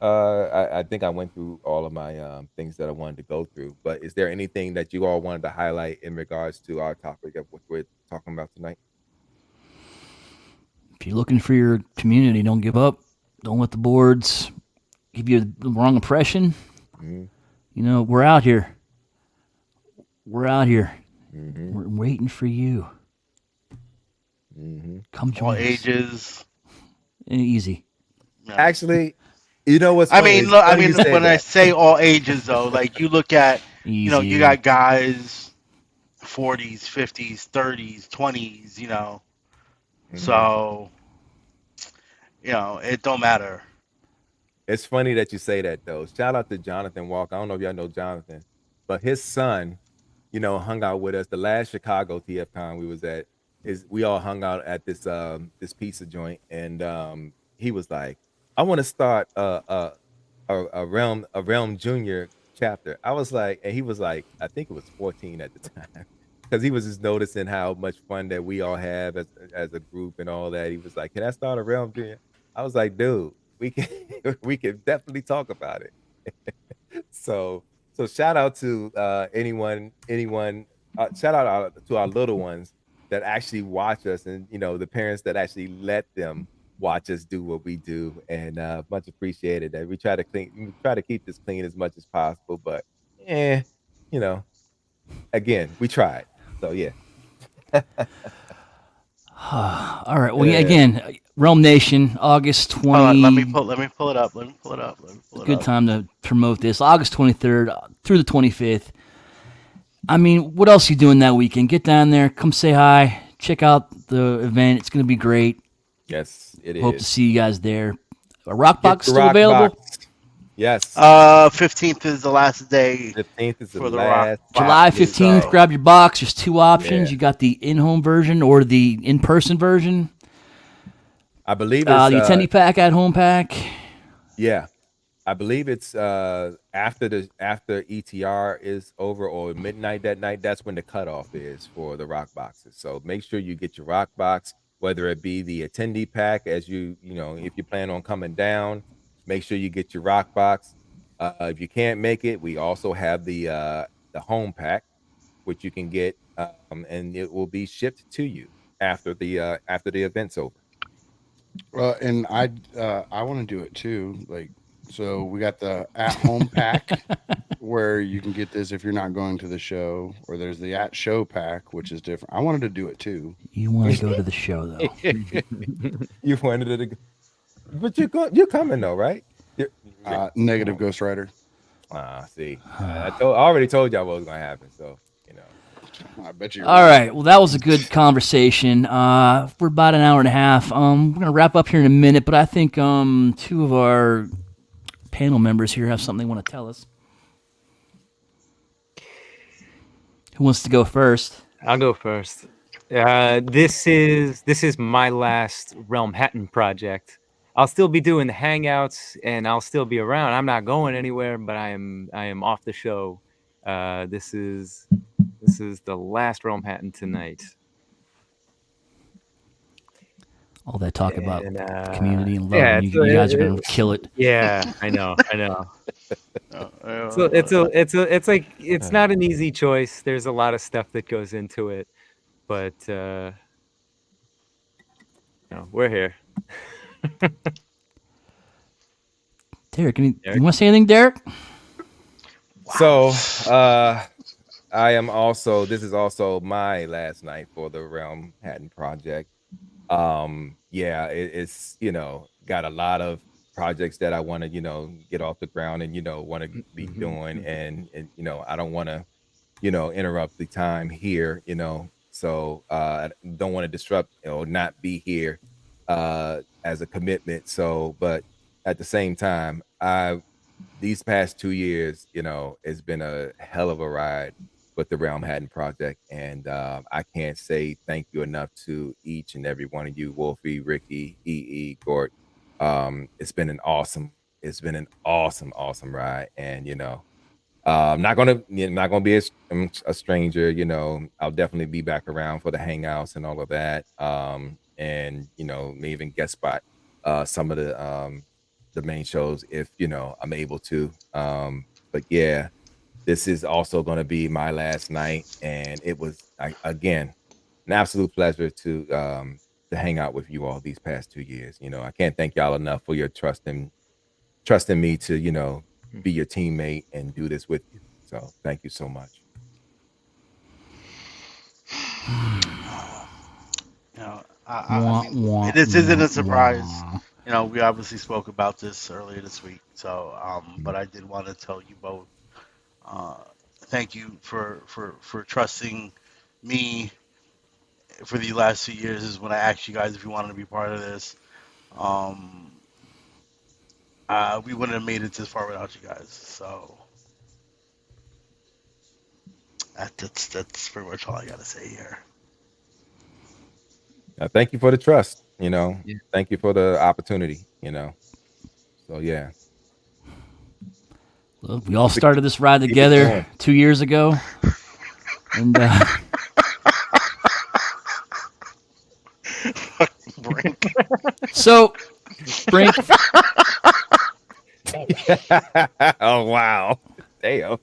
I think I went through all of my things that I wanted to go through. But is there anything that you all wanted to highlight in regards to our topic of what we're talking about tonight? If you're looking for your community, don't give up. Don't let the boards give you the wrong impression. Hmm. We're out here. We're out here. Hmm. We're waiting for you. Hmm. Come All join us. ages. Easy. Yeah. Actually, you know what's I funny? mean, It's look, I funny you mean, say when I that. say all ages, though, like you look at, Easy. you got guys, 40s, 50s, 30s, 20s, Hmm. so, it don't matter. It's funny that you say that though. Shout out to Jonathan Walker. I don't know if y'all know Jonathan, but his son, hung out with us. The last Chicago TFCon we was at is we all hung out at this pizza joint, and he was like, "I want to start a realm junior chapter." I was like, and he was like, I think it was 14 at the time, because he was just noticing how much fun that we all have as a group and all that. He was like, "Can I start a realm junior?" I was like, "Dude, we can we can definitely talk about it." So shout out to anyone shout out to our little ones that actually watch us, and the parents that actually let them watch us do what we do, and much appreciated that we try to keep this clean as much as possible, but eh, you know again, we tried. So yeah. All right. Well, Yeah. again, Realm Nation, August Hold on, 20. let me pull it up. Let me pull it up. Let me pull it Good up. time to promote this. August 23rd through the 25th. I mean, what else are you doing that weekend? Get down there. Come say hi. Check out the event. It's going to be great. Yes, it Hope to is. see you guys there. A rock Get box the still rock available? box. Yes. 15th is the last day 15th is the for the rock last July box. day. 15th, So, grab your box. There's two options. Yeah. You got the in-home version or the in-person version. I believe it's The attendee pack, at-home pack. yeah. I believe it's after ETR is over or midnight that night. That's when the cutoff is for the rock boxes. So make sure you get your rock box, whether it be the attendee pack, as if you plan on coming down, make sure you get your rock box. If you can't make it, we also have the home pack, which you can get, and it will be shipped to you after the event's over. And I want to do it too. Like, so we got the at home pack where you can get this if you're not going to the show, or there's the at show pack, which is different. I wanted to do it too. You want to go to the show, though. You wanted it to go, but you're coming though, right? Negative Ghost Rider. See, I already told y'all what was gonna happen, so you know. I bet you. All right. Well, that was a good conversation. We're about an hour and a half. We're gonna wrap up here in a minute, but I think two of our panel members here have something they want to tell us. Who wants to go first? I'll go first. This is my last Realmhattan project. I'll still be doing the hangouts and I'll still be around. I'm not going anywhere, but I am off the show. This is the last Realmhattan tonight. All that talk about And, community and love, yeah, and you guys are going to kill it. Yeah, I know. So it's like it's not an easy choice. There's a lot of stuff that goes into it, but we're here. Derek, you want to say anything, Derek? So, I am also. This is also my last night for the Realmhattan project. Yeah, it's got a lot of projects that I want to get off the ground and want to be doing, and I don't want to interrupt the time here. So I don't want to disrupt or not be here as a commitment. So, but at the same time, these past 2 years, it's been a hell of a ride with the Realmhattan project, and I can't say thank you enough to each and every one of you, Wolfie, Ricky, Gort. It's been an awesome ride, and I'm not gonna be a stranger. I'll definitely be back around for the hangouts and all of that. And may even guest spot some of the main shows if I'm able to. But yeah, this is also going to be my last night, and it was again an absolute pleasure to hang out with you all these past 2 years. I can't thank y'all enough for your trust in me to be your teammate and do this with you. So thank you so much. I mean, this isn't a surprise. We obviously spoke about this earlier this week. So, but I did want to tell you both, thank you for trusting me for the last 2 years. Is when I asked you guys if you wanted to be part of this. We wouldn't have made it this far without you guys. So that's pretty much all I gotta say here. Thank you for the trust. Thank you for the opportunity. So yeah. Look, we all started this ride together 2 years ago, and so Brink. Oh wow! Damn.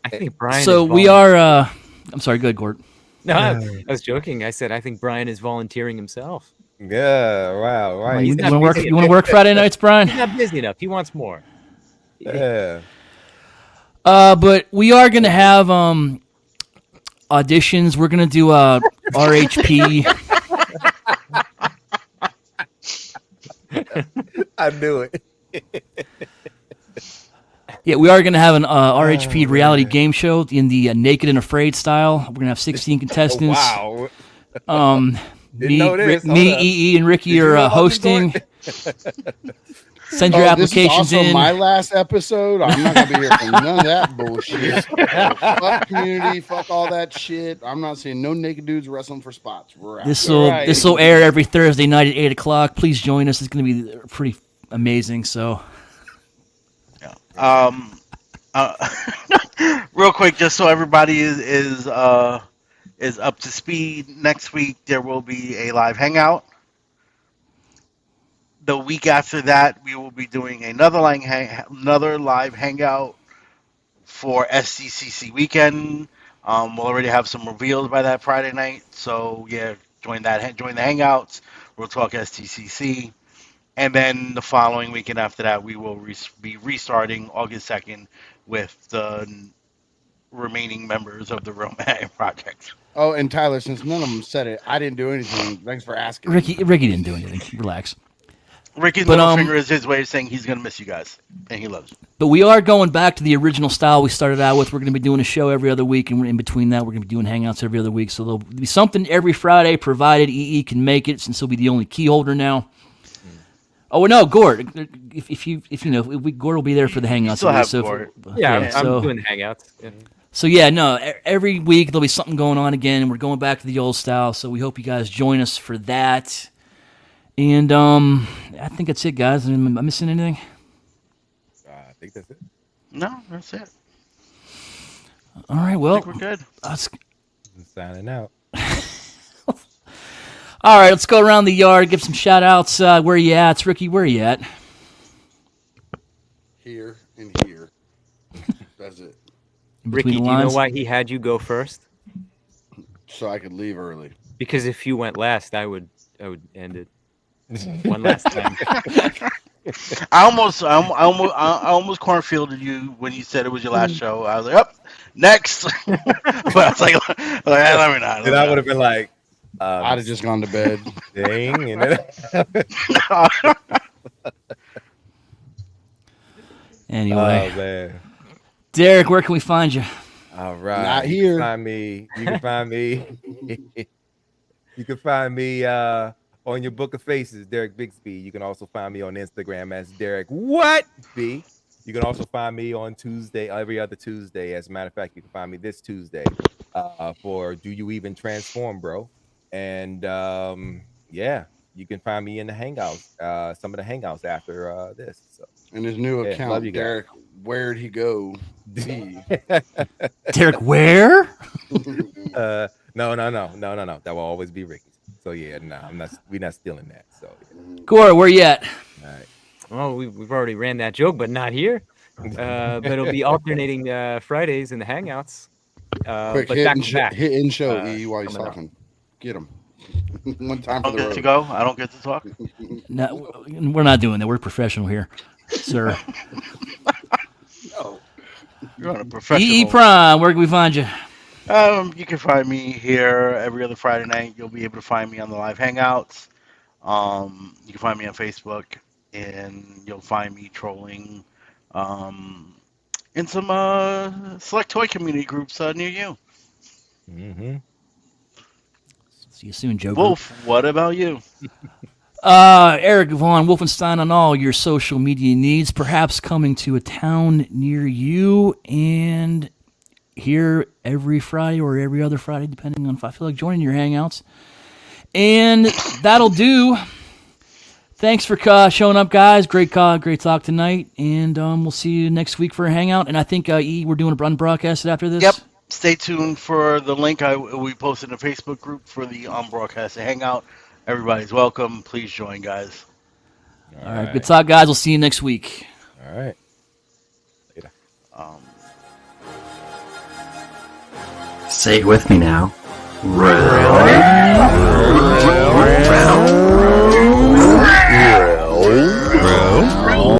I think Brian. So we are. I'm sorry. Good, Gort. No, I was joking. I said I think Brian is volunteering himself. Yeah. Wow. Right. You want to work Friday nights, Brian? He's not busy enough. He wants more. Yeah. But we are going to have auditions. We're going to do RHP. I knew it. Yeah, we are going to have an RHP reality game show in the Naked and Afraid style. We're going to have 16 contestants. Wow. Me, EE, and Ricky are hosting. Send your applications this is also in. My last episode. I'm not gonna be here for none of that bullshit. Fuck community. Fuck all that shit. I'm not seeing no naked dudes wrestling for spots. We're out. This will air every Thursday night at 8:00. Please join us. It's going to be pretty amazing. So, yeah. Real quick, just so everybody is up to speed. Next week there will be a live hangout. The week after that, we will be doing another live hangout for SDCC weekend. We'll already have some reveals by that Friday night, so yeah, join the hangouts. We'll talk SDCC, and then the following weekend after that, we will be restarting August 2nd with the remaining members of the Realmhattan project. Oh, and Tyler, since none of them said it, I didn't do anything. Thanks for asking. Ricky didn't do anything. Relax. Ricky's middle finger is his way of saying he's going to miss you guys, and he loves you. But we are going back to the original style we started out with. We're going to be doing a show every other week, and in between that, we're going to be doing hangouts every other week. So there'll be something every Friday, provided EE can make it, since he'll be the only key holder now. Oh no, Gord. If you know, Gord will be there for the hangouts. still have so Gord. Yeah, I'm so doing the hangouts. Yeah. so yeah, no. Every week there'll be something going on again, and we're going back to the old style. So we hope you guys join us for that. And I think that's it, guys. Am I missing anything? I think that's it. No, that's it. All right. I Well, think we're good. let's, I'm signing out. all right. Let's go around the yard. Give some shout outs. Where you at? It's Ricky. Where you at? Here and here. That's it. In between Ricky, the do you know lines. why he had you go first? So I could leave early. Because if you went last, I would end it one last time. I almost cornfielded you when you said it was your last show. I was like, up next, but I was like let me not. Then I would have been like, I'd have just gone to bed. dang, and then Anyway, oh man. Derek, where can we find you? All right. Not You here. can find me. You can find me. You can find me on your book of faces, Derek Bigsby. You can also find me on Instagram as Derek What B. You can also find me on Tuesday, every other Tuesday. As a matter of fact, you can find me this Tuesday for Do You Even Transform, Bro? And yeah, you can find me in the hangouts, some of the hangouts after this. So And his new Yeah, account, love you guys. Derek, where'd he go? B. Derek, where? No. That will always be Ricky's. So yeah, I'm not. We're not stealing that. So yeah. Gord, where you at? All right. Well, we've already ran that joke, but not here. But it'll be alternating Fridays in the hangouts. Quick, But hit back and, to back. hit and show E while he's coming up. talking. Get him. One time I for don't the get to road. go. I don't get to talk. No, we're not doing that. We're professional here, sir. You're on a professional. EE Prime, where can we find you? You can find me here every other Friday night. You'll be able to find me on the live hangouts. You can find me on Facebook, and you'll find me trolling in some select toy community groups near you. Mm-hmm. See you soon, Joe. Wolf, what about you? Eric Von Wolfenstein on all your social media needs, perhaps coming to a town near you, and here every Friday or every other Friday, depending on if I feel like joining your hangouts. And that'll do. Thanks for showing up, guys. Great talk tonight, and we'll see you next week for a hangout. And I think we're doing a run broadcast after this. Yep. Stay tuned for the link we posted in the Facebook group for the broadcasting hangout. Everybody's welcome. Please join, guys. All right. Good talk, guys. We'll see you next week. All right. Later. Say it with me now. Round.